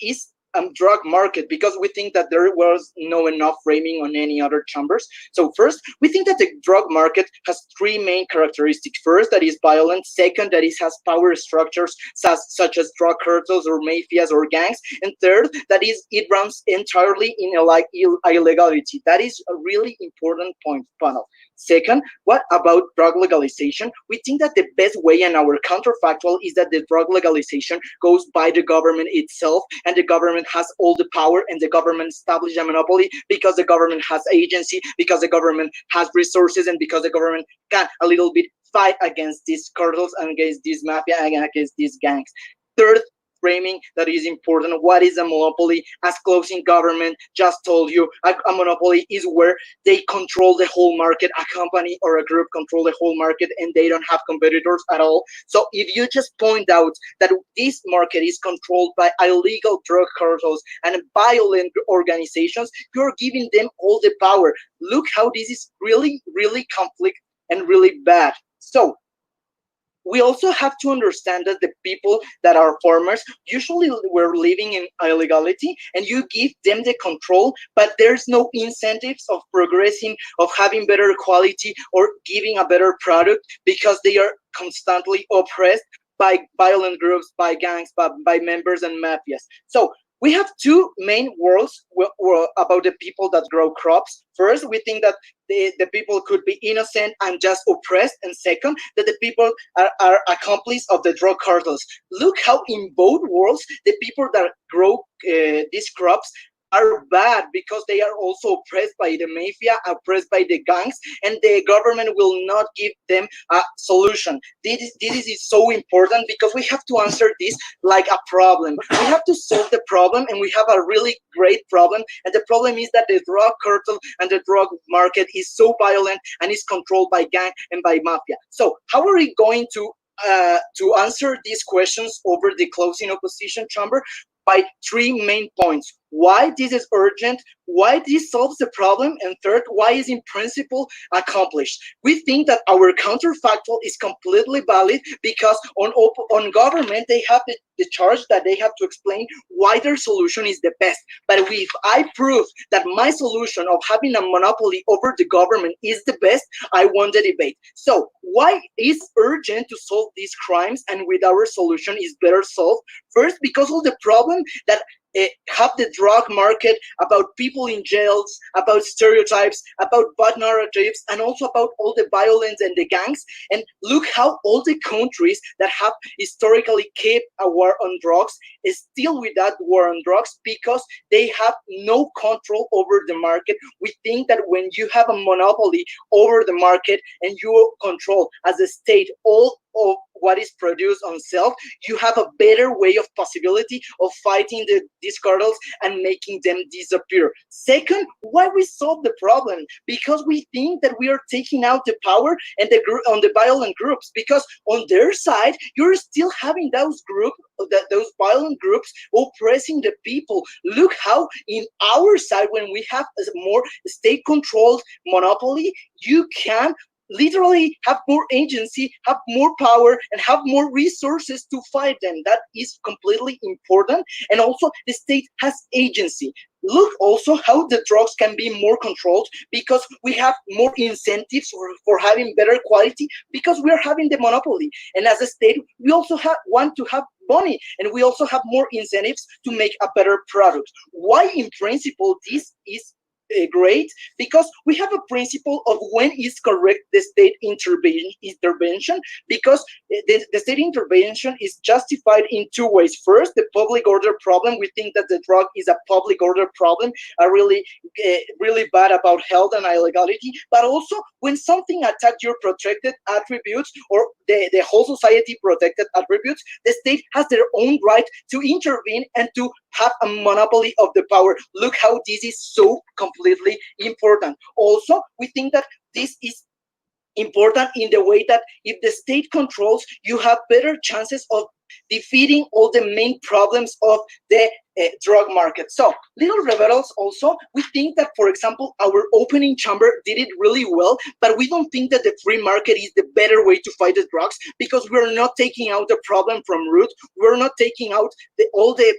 is drug market, because we think that there was no enough framing on any other chambers. So first, we think that the drug market has 3 main characteristics. First, that is violent. Second, that it has power structures such as drug cartels or mafias or gangs. And third, that is it runs entirely in illegality. That is a really important point, panel. Second, what about drug legalization? We think that the best way, and our counterfactual, is that the drug legalization goes by the government itself, and the government has all the power, and the government established a monopoly because the government has agency, because the government has resources, and because the government can a little bit fight against these cartels and against this mafia and against these gangs. Third framing that is important, what is a monopoly? As closing government just told you, a monopoly is where they control the whole market. A company or a group control the whole market and they don't have competitors at all. So if you just point out that this market is controlled by illegal drug cartels and violent organizations, you're giving them all the power. Look how this is really conflict and really bad. So we also have to understand that the people that are farmers usually were living in illegality, and you give them the control, but there's no incentives of progressing, of having better quality or giving a better product, because they are constantly oppressed by violent groups, by gangs, by members and mafias. So we have 2 main worlds about the people that grow crops. First, we think that the people could be innocent and just oppressed. And second, that the people are accomplices of the drug cartels. Look how in both worlds, the people that grow these crops are bad, because they are also oppressed by the mafia, oppressed by the gangs, and the government will not give them a solution. This is so important, because we have to answer this like a problem. We have to solve the problem, and we have a really great problem, and the problem is that the drug cartel and the drug market is so violent and is controlled by gang and by mafia. So how are we going to answer these questions over the closing opposition chamber? By 3 main points. Why this is urgent, why this solves the problem, and third, why is in principle accomplished. We think that our counterfactual is completely valid, because on government, they have the charge that they have to explain why their solution is the best. But if I prove that my solution of having a monopoly over the government is the best, I won the debate. So why is urgent to solve these crimes, and with our solution is better solved? First, because of the problem that have the drug market, about people in jails, about stereotypes, about bad narratives, and also about all the violence and the gangs. And look how all the countries that have historically kept a war on drugs is still with that war on drugs, because they have no control over the market. We think that when you have a monopoly over the market and you control as a state all of what is produced on shelf, you have a better way of possibility of fighting these cartels and making them disappear. Second, why we solve the problem? Because we think that we are taking out the power and on the violent groups, because on their side you're still having those violent groups oppressing the people. Look how in our side, when we have a more state-controlled monopoly, you can literally have more agency, have more power, and have more resources to fight them. That is completely important. And also the state has agency. Look also how the drugs can be more controlled, because we have more incentives for having better quality, because we are having the monopoly. And as a state, we also want to have money, and we also have more incentives to make a better product. Why in principle this is great? Because we have a principle of when is correct the state intervention, because the state intervention is justified in two ways. First, the public order problem. We think that the drug is a public order problem, are really bad about health and illegality, but also when something attacks your protected attributes, or the whole society protected attributes, the state has their own right to intervene and to have a monopoly of the power. Look how this is so completely important. Also, we think that this is important in the way that if the state controls, you have better chances of defeating all the main problems of the drug market. So, little rebels also, we think that, for example, our opening chamber did it really well, but we don't think that the free market is the better way to fight the drugs, because we're not taking out the problem from root. We're not taking out all the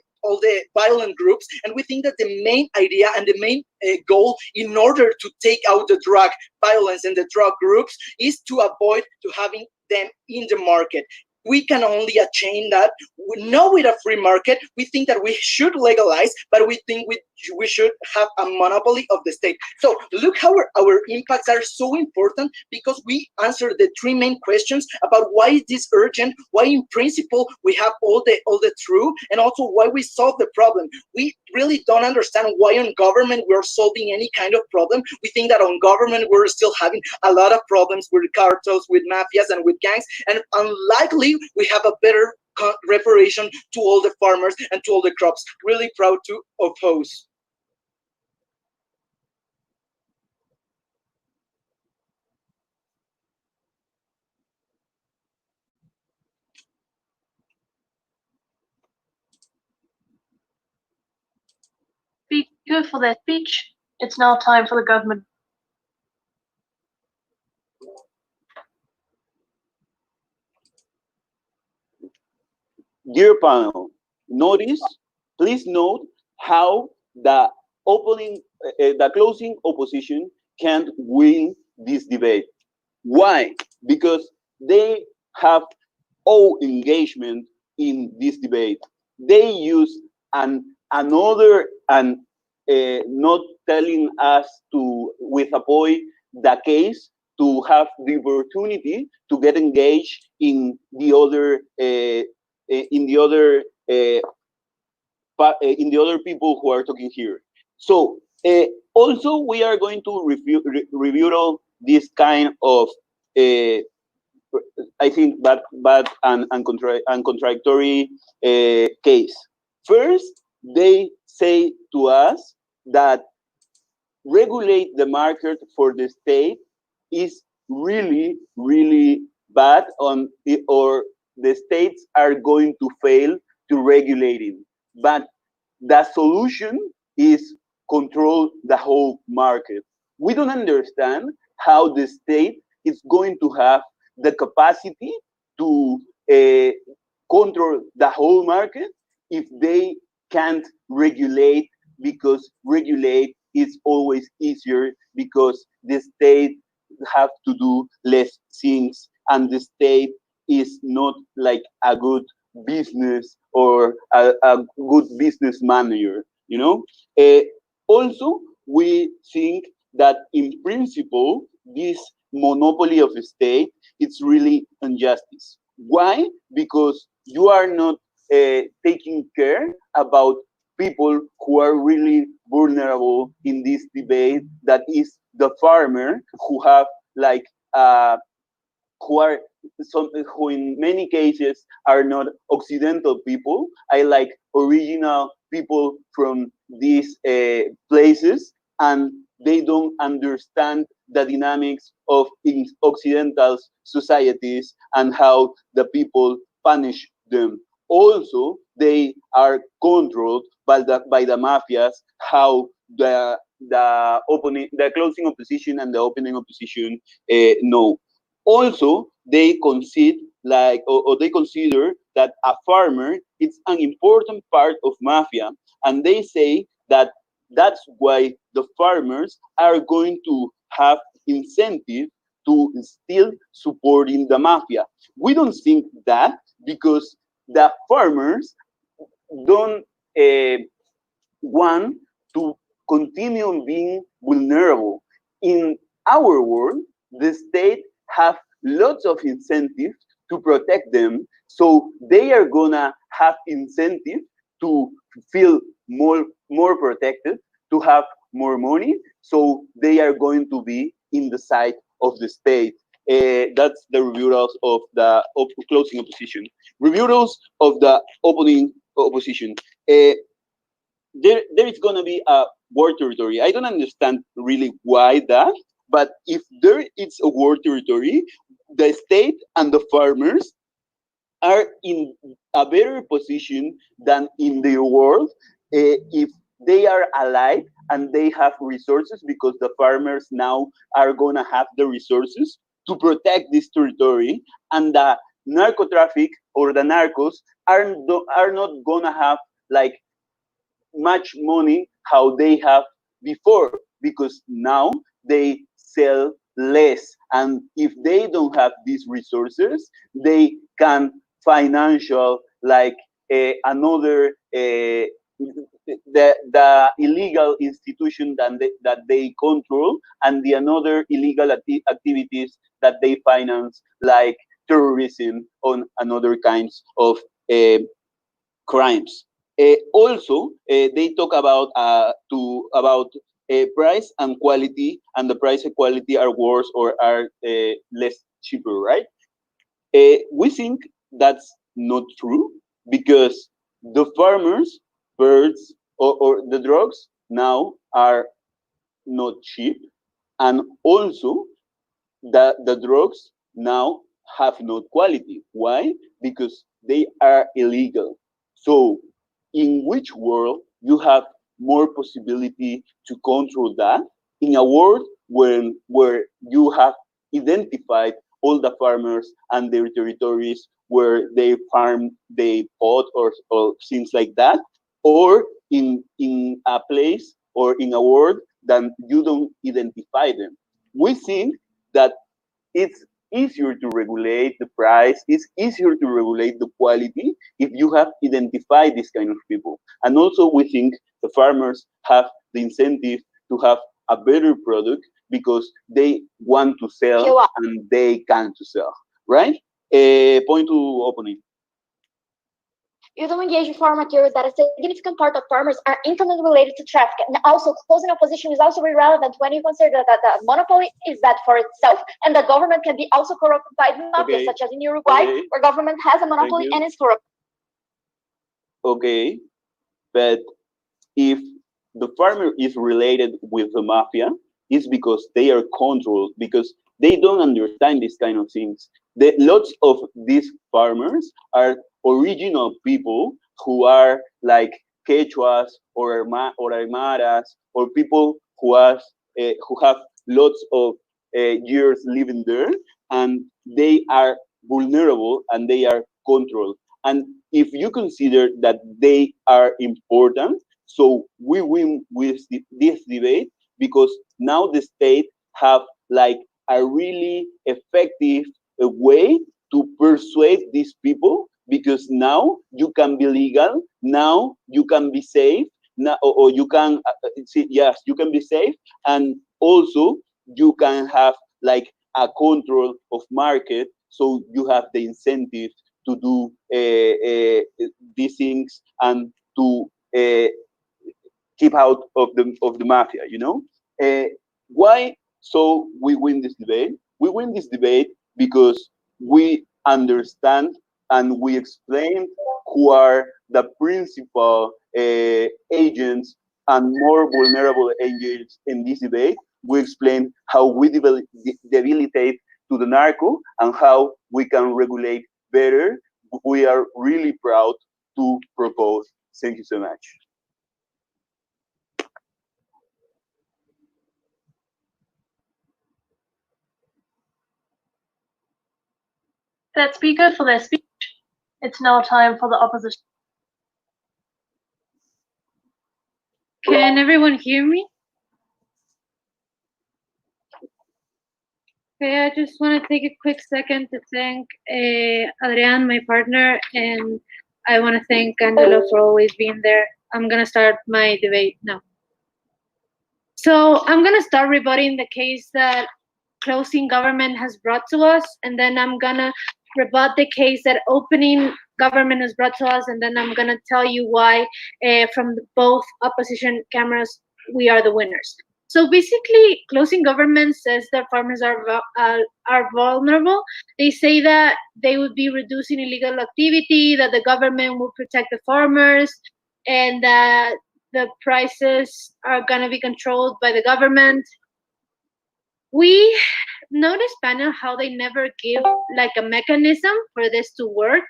violent groups, and we think that the main idea and the main goal in order to take out the drug violence and the drug groups is to avoid to having them in the market. We can only attain that not with a free market. We think that we should legalize, but we think we should have a monopoly of the state. So look how our impacts are so important, because we answer the three main questions about why is this urgent, why in principle we have all the truth, and also why we solve the problem. We really don't understand why on government we're solving any kind of problem. We think that on government we're still having a lot of problems with cartels, with mafias, and with gangs, and unlikely we have a better reparation to all the farmers and to all the crops. Really proud to oppose. Speaker for that speech. It's now time for the government. Dear panel, please note how the closing opposition can't win this debate. Why? Because they have all engagement in this debate. They use another and not telling us to with avoid the case to have the opportunity to get engaged in the other people who are talking here. So also we are going to review all this kind of I think bad and contradictory case. First, they say to us that regulate the market for the state is really bad or the states are going to fail to regulate it. But the solution is control the whole market. We don't understand how the state is going to have the capacity to control the whole market if they can't regulate, because regulate is always easier because the state have to do less things, and the state is not like a good business or a good business manager, you know. Uh, Also, we think that in principle, this monopoly of the state, it's really injustice. Why? Because you are not taking care about people who are really vulnerable in this debate, that is the farmer who have like who are some, who in many cases are not Occidental people. I like original people from these places, and they don't understand the dynamics of Occidental societies and how the people punish them. Also, they are controlled by the mafias, how the closing opposition and the opening opposition know. Also, they concede like, or they consider that a farmer is an important part of mafia, and they say that that's why the farmers are going to have incentive to still supporting the mafia. We don't think that, because the farmers don't want to continue being vulnerable. In our world, the state have lots of incentives to protect them, so they are gonna have incentive to feel more protected, to have more money, so they are going to be in the side of the state. That's the rebuttals of the closing opposition. Rebuttals of the opening opposition. Uh, there is gonna be a war territory. I don't understand really why that, but if there is a war territory, the state and the farmers are in a better position than in the world if they are allied and they have resources, because the farmers now are gonna have the resources to protect this territory, and the narco traffic or the narcos are not gonna have like much money how they have before, because now they sell less, and if they don't have these resources, they can financial like another the illegal institution that they control, and the another illegal activities that they finance, like terrorism on another kinds of uh, crimes. Also, they talk about price and quality, and the price and quality are worse or are less cheaper, right? We think that's not true, because the farmers, birds, or the drugs now are not cheap, and also the drugs now have no quality. Why? Because they are illegal. So, in which world you have more possibility to control that? In a world where you have identified all the farmers and their territories where they farm, they pot, or things like that, or in a place or in a world that you don't identify them. We think that it's easier to regulate the price, it's easier to regulate the quality if you have identified this kind of people. And also, we think the farmers have the incentive to have a better product, because they want to sell and they can to sell, right? Point to opening. You don't engage with farm materials that a significant part of farmers are intimately related to traffic. And also, closing opposition is also irrelevant when you consider that the monopoly is bad for itself, and the government can be also corrupted by mafia, such as in Uruguay, where government has a monopoly and is corrupt. Okay, but if the farmer is related with the mafia, it's because they are controlled, because they don't understand these kind of things. Lots of these farmers are original people who are like Quechuas or Aymaras, or people who have lots of years living there, and they are vulnerable and they are controlled. And if you consider that they are important, so we win with this debate because now the state have like a really effective way to persuade these people, because now you can be legal, now you can be safe, now, or you can yes, you can be safe, and also you can have like a control of market, so you have the incentive to do these things and to keep out of the mafia, you know. Why? So we win this debate. We win this debate because we understand and we explain who are the principal agents and more vulnerable agents in this debate. We explain how we debilitate to the narco and how we can regulate better. We are really proud to propose. Thank you so much. That speaker for their speech. It's now time for the opposition. Can everyone hear me? Okay, I just want to take a quick second to thank Adrian, my partner, and I want to thank Angelo for always being there. I'm going to start my debate now. So I'm going to start rebutting the case that closing government has brought to us, and then I'm going to rebut the case that opening government has brought to us, and then I'm going to tell you why from both opposition cameras we are the winners. So basically, closing government says that farmers are vulnerable. They say that they would be reducing illegal activity, that the government will protect the farmers, and that the prices are going to be controlled by the government. We notice, panel, how they never give like a mechanism for this to work.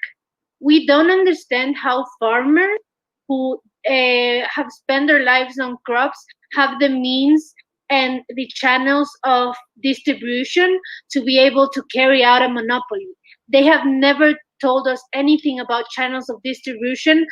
We don't understand how farmers who have spent their lives on crops have the means and the channels of distribution to be able to carry out a monopoly. They have never told us anything about channels of distribution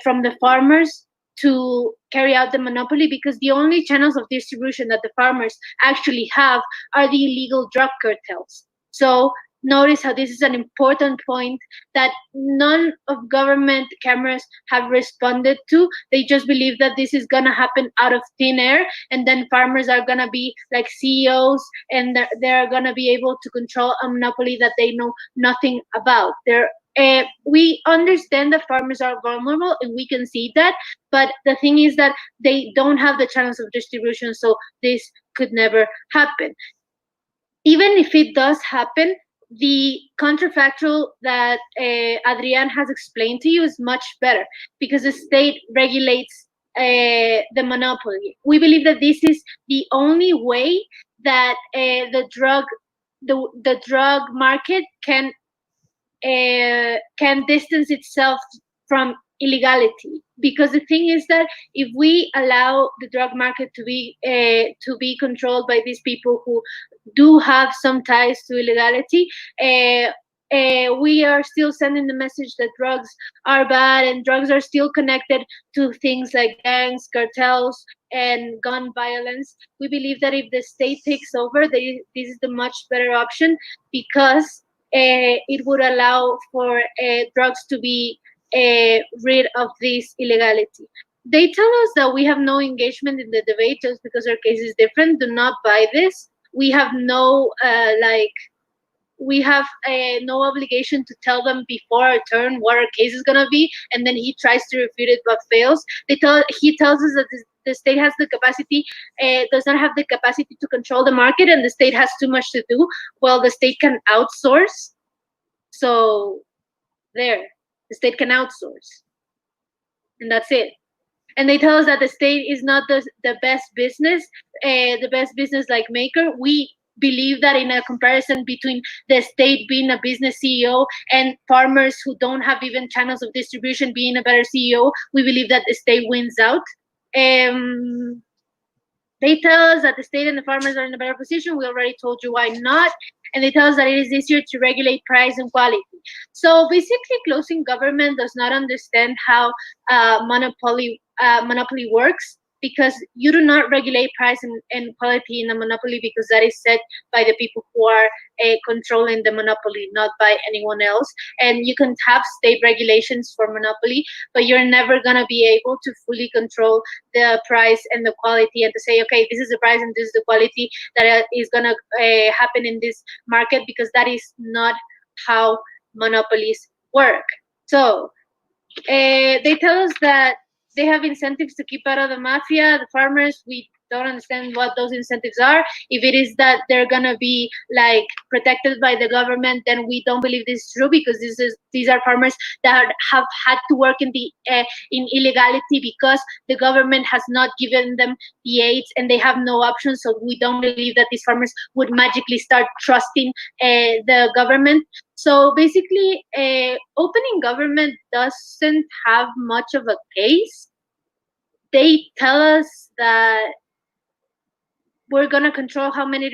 from the farmers to carry out the monopoly, because the only channels of distribution that the farmers actually have are the illegal drug cartels. So notice how this is an important point that none of government cameras have responded to. They just believe that this is going to happen out of thin air, and then farmers are going to be like CEOs, and they're going to be able to control a monopoly that they know nothing about. We understand that farmers are vulnerable, and we can see that, but the thing is that they don't have the channels of distribution, so this could never happen. Even if it does happen, the counterfactual that Adrian has explained to you is much better, because the state regulates the monopoly. We believe that this is the only way that the drug market can distance itself from illegality. Because the thing is that if we allow the drug market to be controlled by these people who do have some ties to illegality, we are still sending the message that drugs are bad, and drugs are still connected to things like gangs, cartels, and gun violence. We believe that if the state takes over, this is the much better option, because it would allow for drugs to be rid of this illegality. They tell us that we have no engagement in the debate just because our case is different. Do not buy this. We have no no obligation to tell them before our turn what our case is gonna be, and then he tries to refute it but fails. He tells us that the state has the capacity, does not have the capacity to control the market, and the state has too much to do. Well, the state can outsource. So the state can outsource, and that's it. And they tell us that the state is not the best business, like maker. We believe that in a comparison between the state being a business CEO and farmers who don't have even channels of distribution being a better CEO, we believe that the state wins out. They tell us that the state and the farmers are in a better position. We already told you why not. And they tell us that it is easier to regulate price and quality. So basically, closing government does not understand how monopoly works, because you do not regulate price and quality in a monopoly, because that is set by the people who are controlling the monopoly, not by anyone else. And you can have state regulations for monopoly, but you're never going to be able to fully control the price and the quality, and to say, okay, this is the price and this is the quality that is going to happen in this market, because that is not how monopolies work. So they tell us that they have incentives to keep out of the mafia. The farmers, we don't understand what those incentives are. If it is that they're gonna be like protected by the government, then we don't believe this is true, because these are farmers that have had to work in illegality, because the government has not given them the aids and they have no option. So we don't believe that these farmers would magically start trusting the government. So basically, opening government doesn't have much of a case. They tell us that we're gonna control how many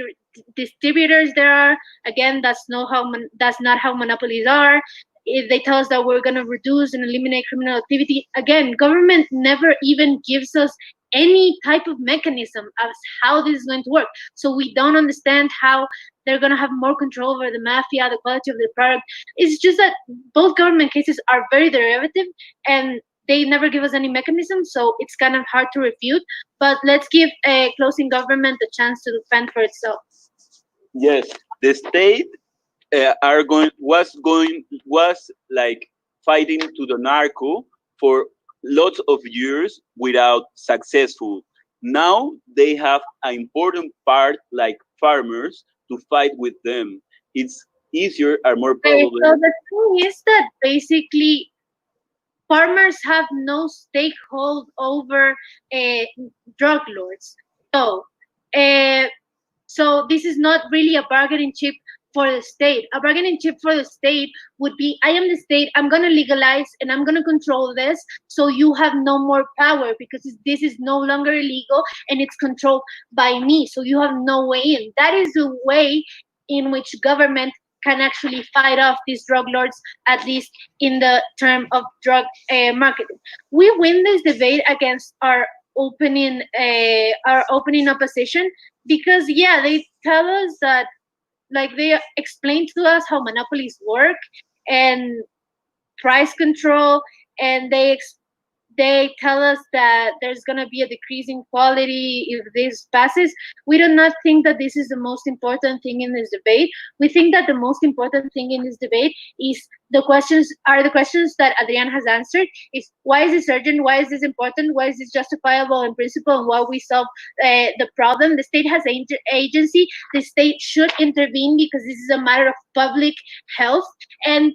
distributors there are. Again, that's not how monopolies are. If they tell us that we're gonna reduce and eliminate criminal activity, again, government never even gives us any type of mechanism as how this is going to work. So we don't understand how they're gonna have more control over the mafia, the quality of the product. It's just that both government cases are very derivative, and they never give us any mechanism, so it's kind of hard to refute. But let's give a closing government a chance to defend for itself. Yes, the state was like fighting to the narco for lots of years without successful. Now they have an important part like farmers to fight with them. It's easier or more probable. So the thing is that basically farmers have no stakehold over drug lords. So this is not really a bargaining chip for the state. A bargaining chip for the state would be, I am the state, I'm going to legalize and I'm going to control this, so you have no more power, because this is no longer illegal and it's controlled by me, so you have no way in. That is the way in which government can actually fight off these drug lords, at least in the term of drug marketing. We win this debate against our opening opposition, because they tell us that, like, they explain to us how monopolies work and price control, and they tell us that there's going to be a decrease in quality if this passes. We do not think that this is the most important thing in this debate. We think that the most important thing in this debate is the questions that Adrian has answered. Is why is this urgent? Why is this important? Why is this justifiable in principle? And why we solve the problem? The state has agency. The state should intervene, because this is a matter of public health. And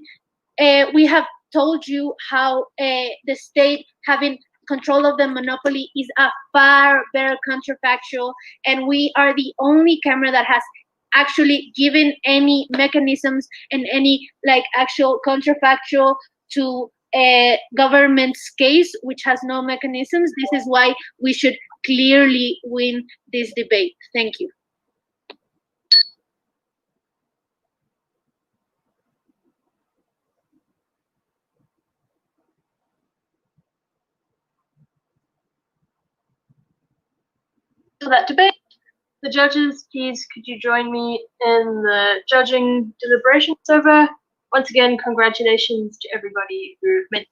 we have told you how the state having control of the monopoly is a far better counterfactual, and we are the only camera that has actually given any mechanisms and any like actual counterfactual to government's case, which has no mechanisms. This is why we should clearly win this debate. Thank you. To that debate, the judges, please could you join me in the judging deliberations over? Once again, congratulations to everybody who made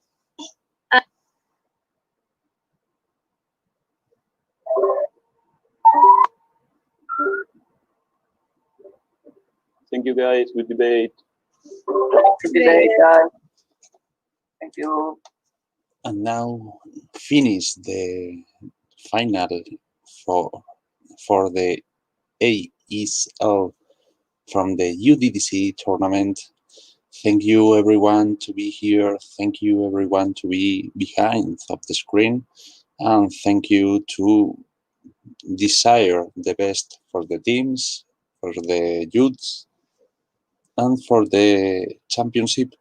Thank you guys. Good debate. Good debate, guys. Thank you. And now finish the final for the ESL from the UDDC tournament. Thank you everyone to be here. Thank you everyone to be behind of the screen. And thank you to desire the best for the teams, for the youths, and for the championship,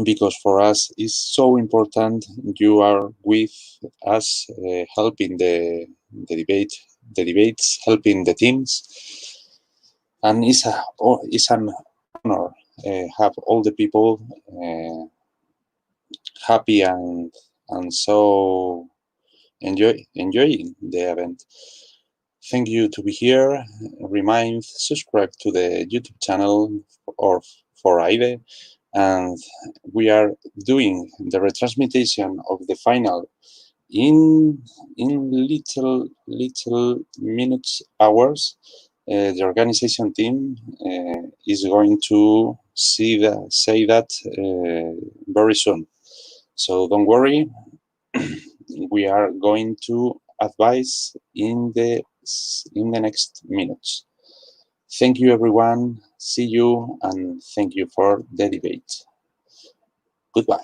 because for us it's so important you are with us, helping the debates, helping the teams, and it's an honor have all the people happy and so enjoying the event. Thank you to be here. Remind, subscribe to the YouTube channel or for Aide, and we are doing the retransmission of the final in little minutes, hours. The organization team is going to say that very soon. So don't worry. We are going to advise in the next minutes. Thank you, everyone. See you, and thank you for the debate. Goodbye.